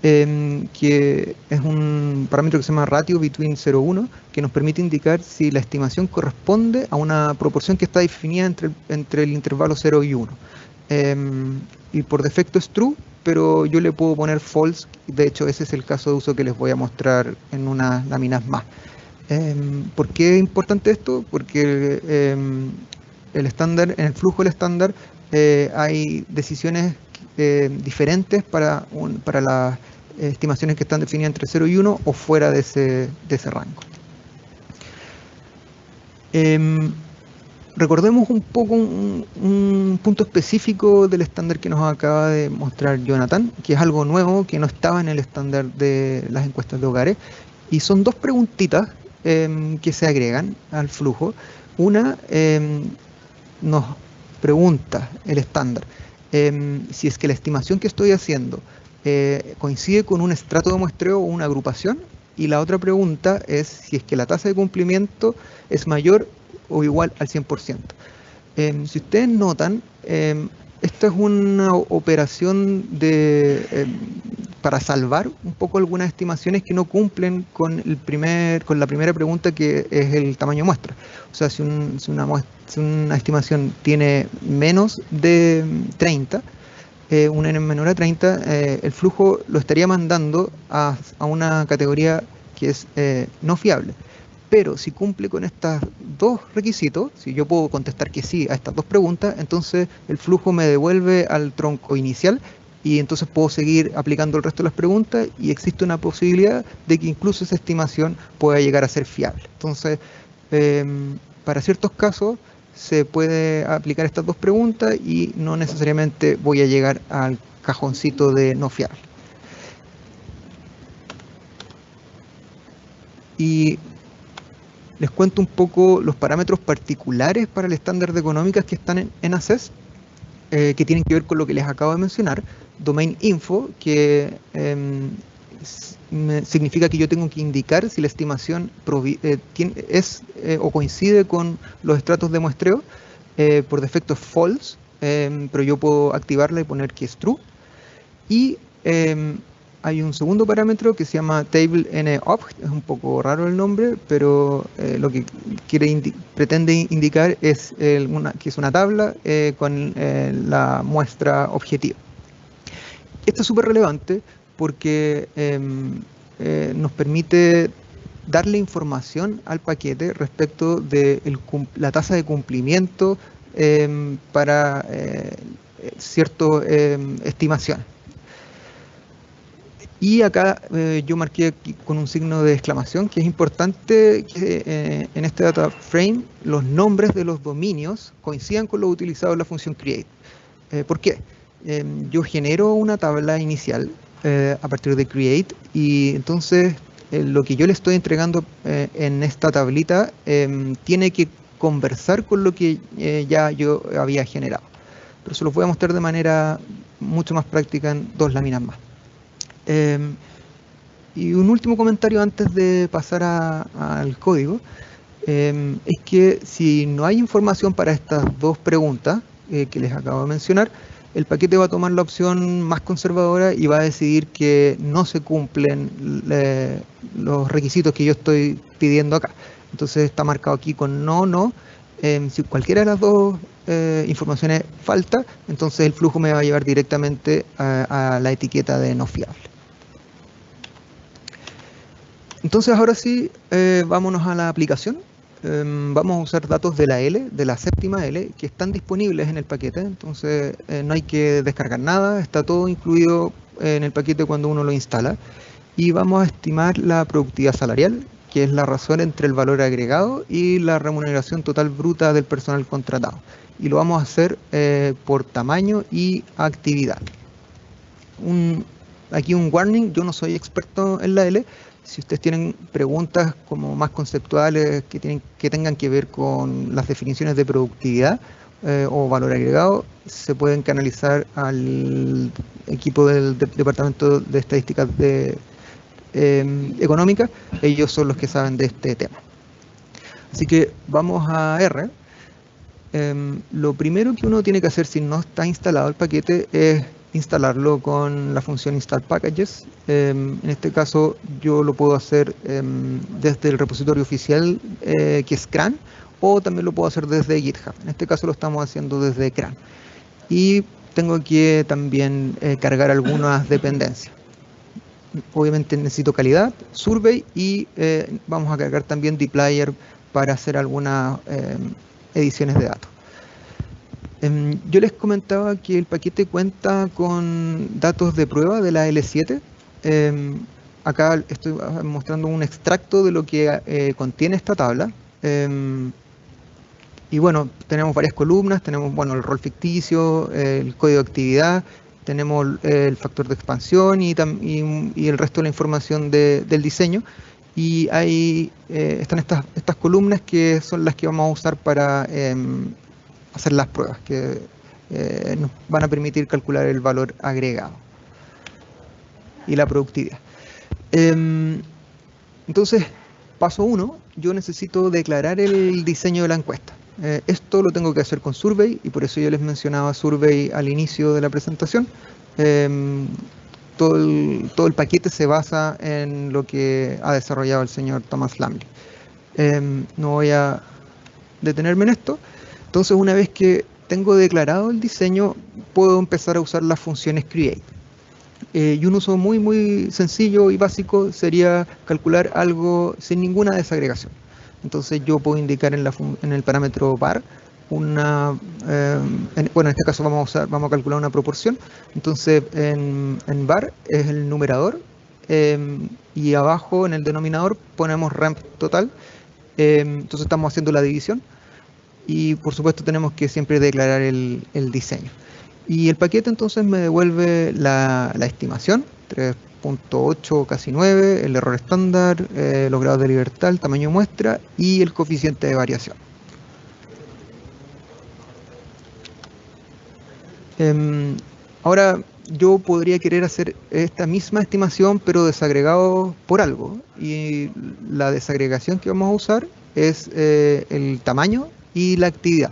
que es un parámetro que se llama ratio between 0 y 1, que nos permite indicar si la estimación corresponde a una proporción que está definida entre el intervalo 0 y 1. Y por defecto es true, pero yo le puedo poner false. De hecho, ese es el caso de uso que les voy a mostrar en unas láminas más. ¿Por qué es importante esto? Porque el estándar, en el flujo del estándar hay decisiones diferentes para las estimaciones que están definidas entre 0 y 1 o fuera de ese rango. Recordemos un poco un punto específico del estándar que nos acaba de mostrar Jonathan, que es algo nuevo que no estaba en el estándar de las encuestas de hogares, y son dos preguntitas que se agregan al flujo. Una nos pregunta el estándar si es que la estimación que estoy haciendo coincide con un estrato de muestreo o una agrupación, y la otra pregunta es si es que la tasa de cumplimiento es mayor o igual al 100%. Si ustedes notan, esta es una operación para salvar un poco algunas estimaciones que no cumplen con la primera pregunta, que es el tamaño muestra. O sea, si una estimación tiene menos de 30, un n menor a 30, el flujo lo estaría mandando a una categoría que es no fiable. Pero si cumple con estos dos requisitos, si yo puedo contestar que sí a estas dos preguntas, entonces el flujo me devuelve al tronco inicial y entonces puedo seguir aplicando el resto de las preguntas, y existe una posibilidad de que incluso esa estimación pueda llegar a ser fiable. Entonces, para ciertos casos se puede aplicar estas dos preguntas y no necesariamente voy a llegar al cajoncito de no fiable. Y les cuento un poco los parámetros particulares para el estándar de económicas que están en access, que tienen que ver con lo que les acabo de mencionar. Domain info, que significa que yo tengo que indicar si la estimación o coincide con los estratos de muestreo. Por defecto es false, pero yo puedo activarla y poner que es true. Y hay un segundo parámetro que se llama table NObj, es un poco raro el nombre, pero lo que pretende indicar es que es una tabla con la muestra objetiva. Esto es súper relevante porque nos permite darle información al paquete respecto de la tasa de cumplimiento para ciertas estimaciones. Y acá yo marqué aquí con un signo de exclamación, que es importante que en este data frame los nombres de los dominios coincidan con los utilizados en la función create. ¿Por qué? Yo genero una tabla inicial a partir de create, y entonces lo que yo le estoy entregando en esta tablita tiene que conversar con lo que ya yo había generado. Pero se los voy a mostrar de manera mucho más práctica en 2 láminas más. Y un último comentario antes de pasar al código, es que si no hay información para estas 2 preguntas que les acabo de mencionar, el paquete va a tomar la opción más conservadora y va a decidir que no se cumplen los requisitos que yo estoy pidiendo acá. Entonces está marcado aquí con no. Si cualquiera de las 2 informaciones falta, entonces el flujo me va a llevar directamente a la etiqueta de no fiable. Entonces ahora sí, vámonos a la aplicación. Vamos a usar datos de la L, de la séptima L, que están disponibles en el paquete. Entonces no hay que descargar nada, está todo incluido en el paquete cuando uno lo instala. Y vamos a estimar la productividad salarial, que es la razón entre el valor agregado y la remuneración total bruta del personal contratado. Y lo vamos a hacer por tamaño y actividad. Aquí un warning, yo no soy experto en la L. Si ustedes tienen preguntas como más conceptuales que tengan que ver con las definiciones de productividad o valor agregado, se pueden canalizar al equipo del Departamento de Estadísticas Económicas. Ellos son los que saben de este tema. Así que vamos a R. Lo primero que uno tiene que hacer si no está instalado el paquete es instalarlo con la función install packages. En este caso yo lo puedo hacer desde el repositorio oficial que es CRAN, o también lo puedo hacer desde GitHub. En este caso lo estamos haciendo desde CRAN. Y tengo que también cargar algunas dependencias. Obviamente necesito calidad, survey y vamos a cargar también dplyr para hacer algunas ediciones de datos. Yo les comentaba que el paquete cuenta con datos de prueba de la L7. Acá estoy mostrando un extracto de lo que contiene esta tabla. Y bueno, tenemos varias columnas, tenemos el rol ficticio, el código de actividad, tenemos el factor de expansión y el resto de la información del diseño. Y están estas columnas que son las que vamos a usar para hacer las pruebas, que nos van a permitir calcular el valor agregado y la productividad. Entonces, paso 1, yo necesito declarar el diseño de la encuesta. Esto lo tengo que hacer con Survey, y por eso yo les mencionaba Survey al inicio de la presentación. Todo el paquete se basa en lo que ha desarrollado el señor Thomas Lamley. No voy a detenerme en esto. Entonces, una vez que tengo declarado el diseño, puedo empezar a usar las funciones create. Y un uso muy sencillo y básico sería calcular algo sin ninguna desagregación. Entonces yo puedo indicar en el parámetro var en este caso vamos a calcular una proporción. Entonces en var es el numerador y abajo en el denominador ponemos ramp total. Entonces estamos haciendo la división. Y por supuesto tenemos que siempre declarar el diseño. Y el paquete entonces me devuelve la estimación, 3.8, casi 9, el error estándar, los grados de libertad, el tamaño de muestra y el coeficiente de variación. Ahora yo podría querer hacer esta misma estimación pero desagregado por algo. Y la desagregación que vamos a usar es el tamaño y la actividad.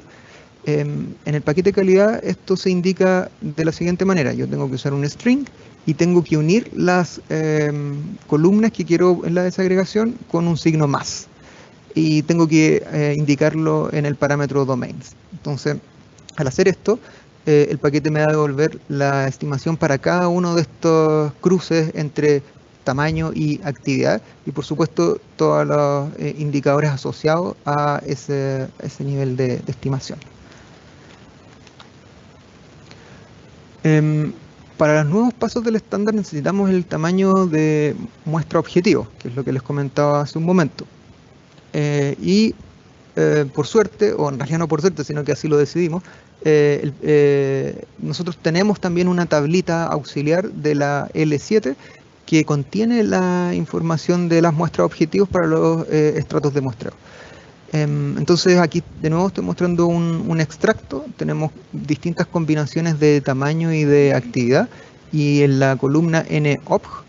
En el paquete de calidad esto se indica de la siguiente manera. Yo tengo que usar un string y tengo que unir las columnas que quiero en la desagregación con un signo más. Y tengo que indicarlo en el parámetro domains. Entonces, al hacer esto, el paquete me va a devolver la estimación para cada uno de estos cruces entre tamaño y actividad, y por supuesto todos los indicadores asociados a ese nivel de estimación. Para los nuevos pasos del estándar necesitamos el tamaño de muestra objetivo, que es lo que les comentaba hace un momento. Por suerte, o en realidad no por suerte, sino que así lo decidimos, nosotros tenemos también una tablita auxiliar de la L7 que contiene la información de las muestras objetivos para los estratos de muestreo. Entonces aquí de nuevo estoy mostrando un extracto, tenemos distintas combinaciones de tamaño y de actividad, y en la columna NOBJ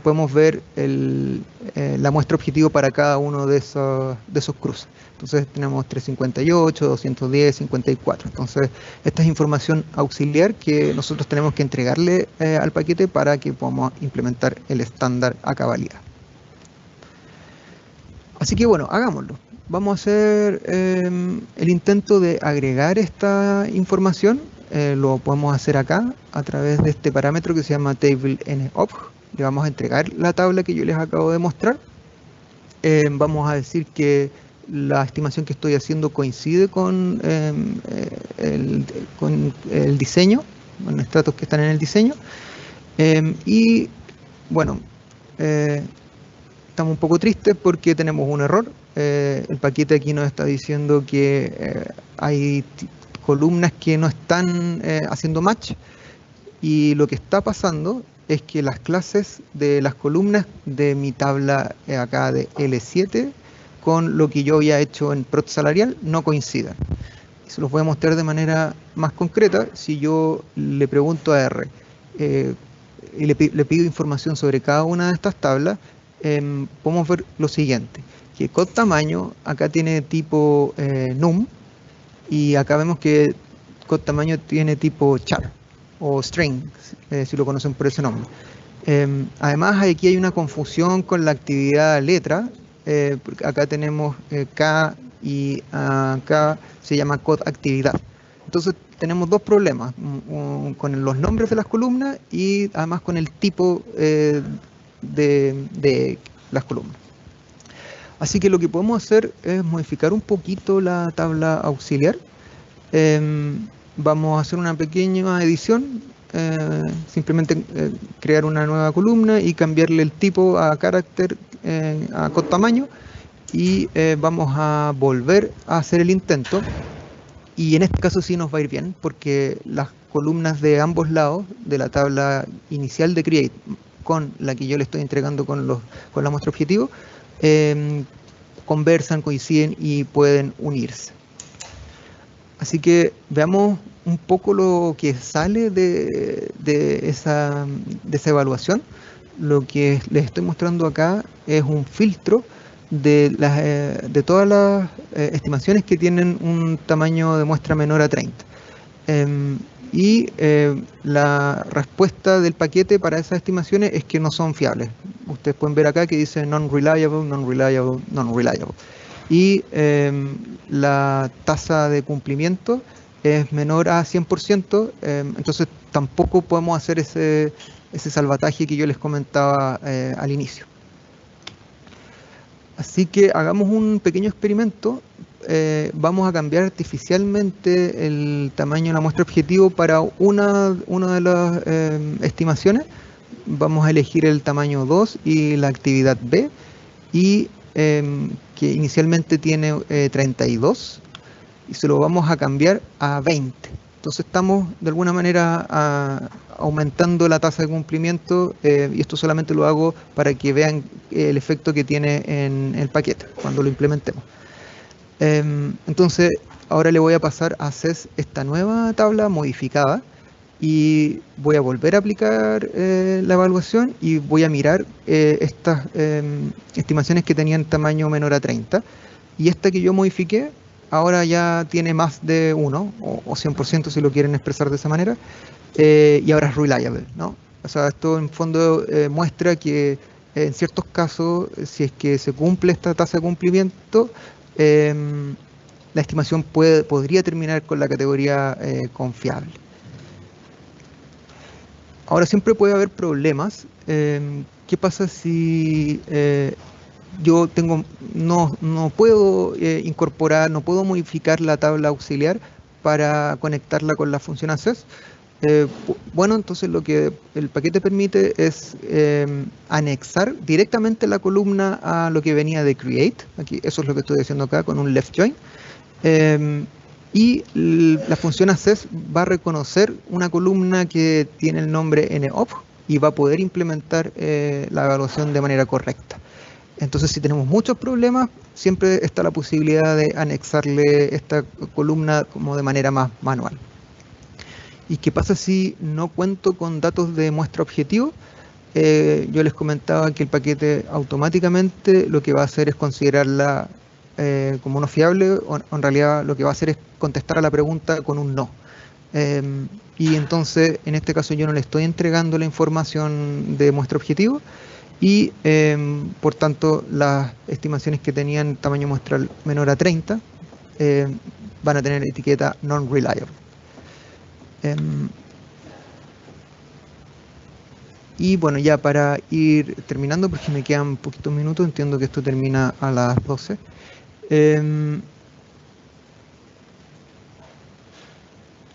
podemos ver la muestra objetivo para cada uno de esos cruces. Entonces tenemos 358, 210, 54. Entonces esta es información auxiliar que nosotros tenemos que entregarle al paquete para que podamos implementar el estándar a cabalidad. Así que bueno, hagámoslo. Vamos a hacer el intento de agregar esta información. Lo podemos hacer acá a través de este parámetro que se llama TableNOBJ. Le vamos a entregar la tabla que yo les acabo de mostrar. Vamos a decir que la estimación que estoy haciendo coincide con el diseño, con estratos que están en el diseño. Y bueno, estamos un poco tristes porque tenemos un error. El paquete aquí nos está diciendo que hay columnas que no están haciendo match, y lo que está pasando es que las clases de las columnas de mi tabla acá de L7 con lo que yo había hecho en prot salarial no coincidan. Se los voy a mostrar de manera más concreta. Si yo le pregunto a R y le pido información sobre cada una de estas tablas, podemos ver lo siguiente, que code tamaño acá tiene tipo num, y acá vemos que code tamaño tiene tipo char o string, si lo conocen por ese nombre. Además aquí hay una confusión con la actividad letra, porque acá tenemos K y acá se llama code actividad. Entonces tenemos dos problemas, con los nombres de las columnas y además con el tipo de las columnas. Así que lo que podemos hacer es modificar un poquito la tabla auxiliar. Vamos a hacer una pequeña edición, simplemente crear una nueva columna y cambiarle el tipo a carácter, a code tamaño, y vamos a volver a hacer el intento. Y en este caso sí nos va a ir bien, porque las columnas de ambos lados de la tabla inicial de create con la que yo le estoy entregando con la muestra objetivo conversan, coinciden y pueden unirse. Así que veamos un poco lo que sale de esa evaluación. Lo que les estoy mostrando acá es un filtro de todas las estimaciones que tienen un tamaño de muestra menor a 30. La respuesta del paquete para esas estimaciones es que no son fiables. Ustedes pueden ver acá que dice non-reliable, non-reliable, non-reliable. Y la tasa de cumplimiento es menor a 100%, entonces tampoco podemos hacer ese salvataje que yo les comentaba al inicio. Así que hagamos un pequeño experimento. Vamos a cambiar artificialmente el tamaño de la muestra objetivo para una de las estimaciones. Vamos a elegir el tamaño 2 y la actividad B, y que inicialmente tiene 32, y se lo vamos a cambiar a 20. Entonces estamos de alguna manera aumentando la tasa de cumplimiento, y esto solamente lo hago para que vean el efecto que tiene en el paquete cuando lo implementemos. Entonces ahora le voy a pasar a CES esta nueva tabla modificada, y voy a volver a aplicar la evaluación y voy a mirar estas estimaciones que tenían tamaño menor a 30, y esta que yo modifiqué ahora ya tiene más de 1 o 100% si lo quieren expresar de esa manera, y ahora es reliable, ¿no? O sea, esto en fondo muestra que en ciertos casos, si es que se cumple esta tasa de cumplimiento, la estimación podría terminar con la categoría confiable. Ahora siempre puede haber problemas. ¿Qué pasa si yo no puedo incorporar, no puedo modificar la tabla auxiliar para conectarla con la función access? Bueno, entonces lo que el paquete permite es anexar directamente la columna a lo que venía de create. Aquí, eso es lo que estoy haciendo acá con un left join. Y la función access va a reconocer una columna que tiene el nombre NOBJ, y va a poder implementar la evaluación de manera correcta. Entonces, si tenemos muchos problemas, siempre está la posibilidad de anexarle esta columna como de manera más manual. ¿Y qué pasa si no cuento con datos de muestra objetivo? Yo les comentaba que el paquete automáticamente lo que va a hacer es considerarla como no fiable, o en realidad lo que va a hacer es contestar a la pregunta con un no. Y entonces, en este caso, yo no le estoy entregando la información de muestra objetivo y, por tanto, las estimaciones que tenían tamaño muestral menor a 30 van a tener etiqueta non-reliable. Y bueno, ya para ir terminando, porque me quedan poquitos minutos, entiendo que esto termina a las 12.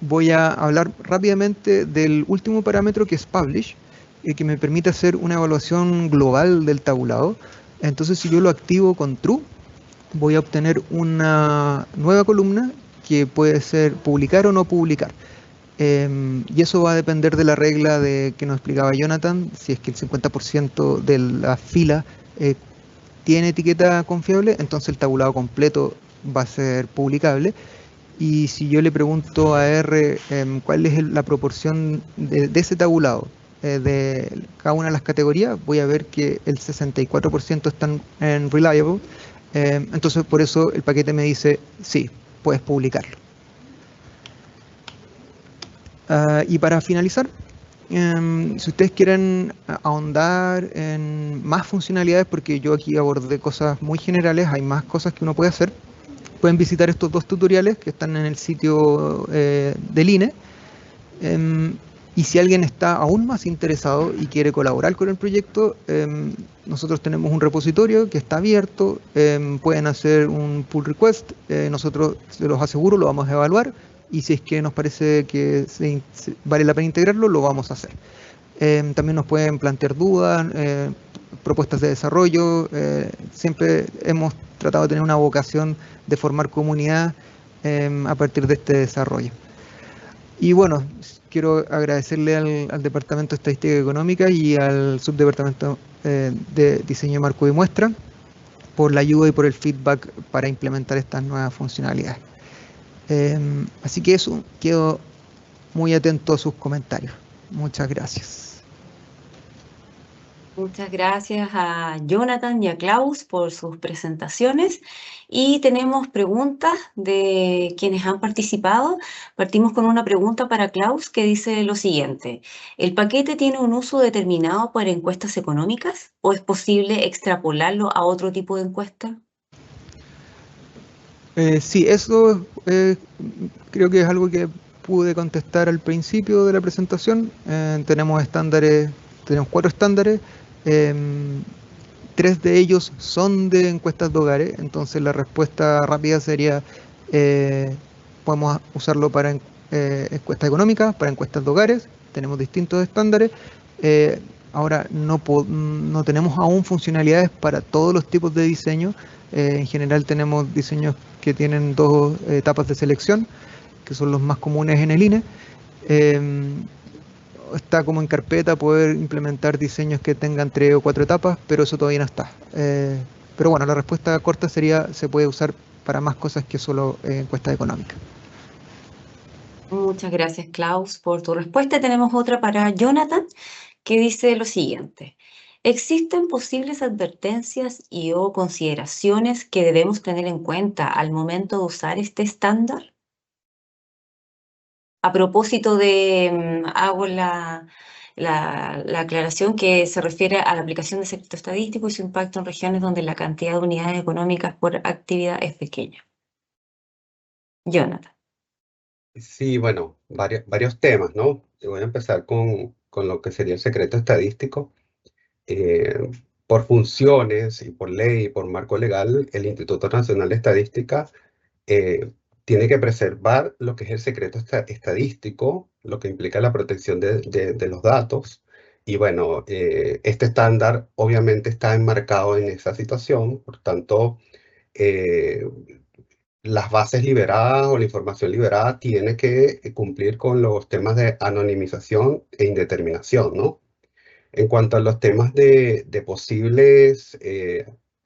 Voy a hablar rápidamente del último parámetro, que es Publish, que me permite hacer una evaluación global del tabulado. Entonces, si yo lo activo con True, voy a obtener una nueva columna que puede ser publicar o no publicar. Y eso va a depender de la regla que nos explicaba Jonathan, si es que el 50% de la fila tiene etiqueta confiable, entonces el tabulado completo va a ser publicable. Y si yo le pregunto a R cuál es la proporción de ese tabulado de cada una de las categorías, voy a ver que el 64% están en reliable. Entonces, por eso el paquete me dice, sí, puedes publicarlo. Y para finalizar, si ustedes quieren ahondar en más funcionalidades, porque yo aquí abordé cosas muy generales, hay más cosas que uno puede hacer, pueden visitar estos dos tutoriales que están en el sitio del INE. Y si alguien está aún más interesado y quiere colaborar con el proyecto, nosotros tenemos un repositorio que está abierto, pueden hacer un pull request, nosotros, se los aseguro, lo vamos a evaluar, y si es que nos parece que vale la pena integrarlo, lo vamos a hacer. También nos pueden plantear dudas, propuestas de desarrollo. Siempre hemos tratado de tener una vocación de formar comunidad a partir de este desarrollo. Y bueno, quiero agradecerle al Departamento de Estadística Económica y al Subdepartamento de Diseño de Marco y Muestra por la ayuda y por el feedback para implementar estas nuevas funcionalidades. Así que eso, quedo muy atento a sus comentarios. Muchas gracias. Muchas gracias a Jonathan y a Klaus por sus presentaciones. Y tenemos preguntas de quienes han participado. Partimos con una pregunta para Klaus que dice lo siguiente: ¿el paquete tiene un uso determinado para encuestas económicas o es posible extrapolarlo a otro tipo de encuesta? Sí, eso creo que es algo que pude contestar al principio de la presentación. Tenemos estándares, tenemos 4 estándares. 3 de ellos son de encuestas de hogares, entonces la respuesta rápida sería podemos usarlo para encuestas económicas, para encuestas de hogares. Tenemos distintos estándares. Ahora no tenemos aún funcionalidades para todos los tipos de diseño. En general tenemos diseños que tienen 2 etapas de selección, que son los más comunes en el INE. Está como en carpeta poder implementar diseños que tengan 3 o 4 etapas, pero eso todavía no está. Pero bueno, la respuesta corta sería, se puede usar para más cosas que solo encuesta económica. Muchas gracias, Klaus, por tu respuesta. Tenemos otra para Jonathan, que dice lo siguiente: ¿existen posibles advertencias y o consideraciones que debemos tener en cuenta al momento de usar este estándar? A propósito de, hago la aclaración que se refiere a la aplicación de secreto estadístico y su impacto en regiones donde la cantidad de unidades económicas por actividad es pequeña. Jonathan. Sí, bueno, varios temas, ¿no? Yo voy a empezar con lo que sería el secreto estadístico. Por funciones y por ley y por marco legal, el Instituto Nacional de Estadística tiene que preservar lo que es el secreto estadístico, lo que implica la protección de los datos. Y bueno, este estándar obviamente está enmarcado en esa situación, por tanto, las bases liberadas o la información liberada tiene que cumplir con los temas de anonimización e indeterminación, ¿no? En cuanto a los temas de posibles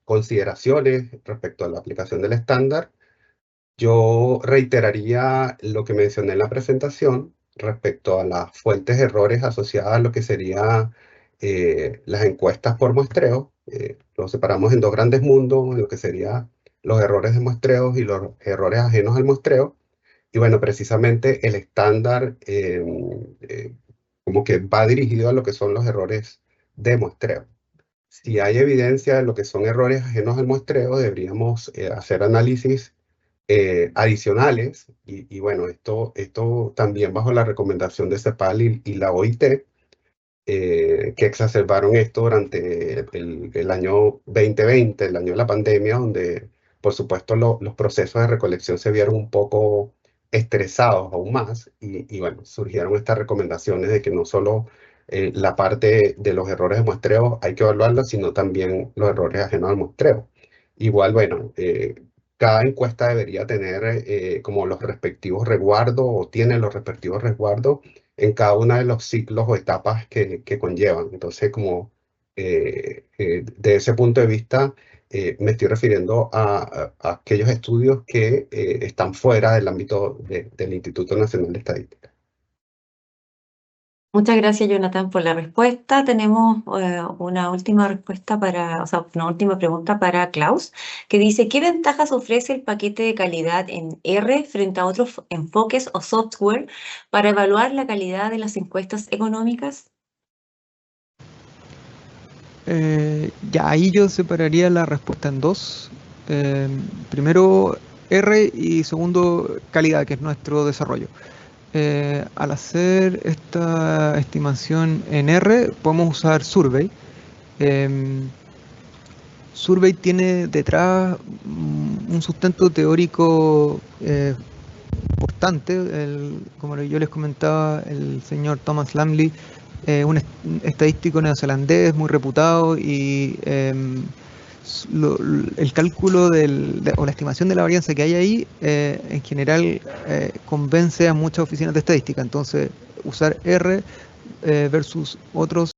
consideraciones respecto a la aplicación del estándar, yo reiteraría lo que mencioné en la presentación respecto a las fuentes de errores asociadas a lo que sería las encuestas por muestreo. Lo separamos en dos grandes mundos, lo que serían los errores de muestreo y los errores ajenos al muestreo. Y bueno, precisamente el estándar como que va dirigido a lo que son los errores de muestreo. Si hay evidencia de lo que son errores ajenos al muestreo, deberíamos hacer análisis adicionales. Y bueno, esto también bajo la recomendación de CEPAL y la OIT, que exacerbaron esto durante el año 2020, el año de la pandemia, donde por supuesto los procesos de recolección se vieron un poco estresados aún más y bueno, surgieron estas recomendaciones de que no solo la parte de los errores de muestreo hay que evaluarla, sino también los errores ajenos al muestreo. Igual, bueno, cada encuesta debería tener como los respectivos resguardos o tiene los respectivos resguardos en cada uno de los ciclos o etapas que conllevan. Entonces, como de ese punto de vista, me estoy refiriendo a aquellos estudios que están fuera del ámbito del Instituto Nacional de Estadística. Muchas gracias, Jonathan, por la respuesta. Tenemos una última respuesta una última pregunta para Klaus, que dice, ¿qué ventajas ofrece el paquete de calidad en R frente a otros enfoques o software para evaluar la calidad de las encuestas económicas? Ya ahí yo separaría la respuesta en dos. Primero R y segundo calidad, que es nuestro desarrollo. Al hacer esta estimación en R, podemos usar Survey. Survey tiene detrás un sustento teórico importante. Como yo les comentaba, el señor Thomas Lamley, un estadístico neozelandés muy reputado, y el cálculo o la estimación de la varianza que hay ahí en general convence a muchas oficinas de estadística. Entonces, usar R versus otros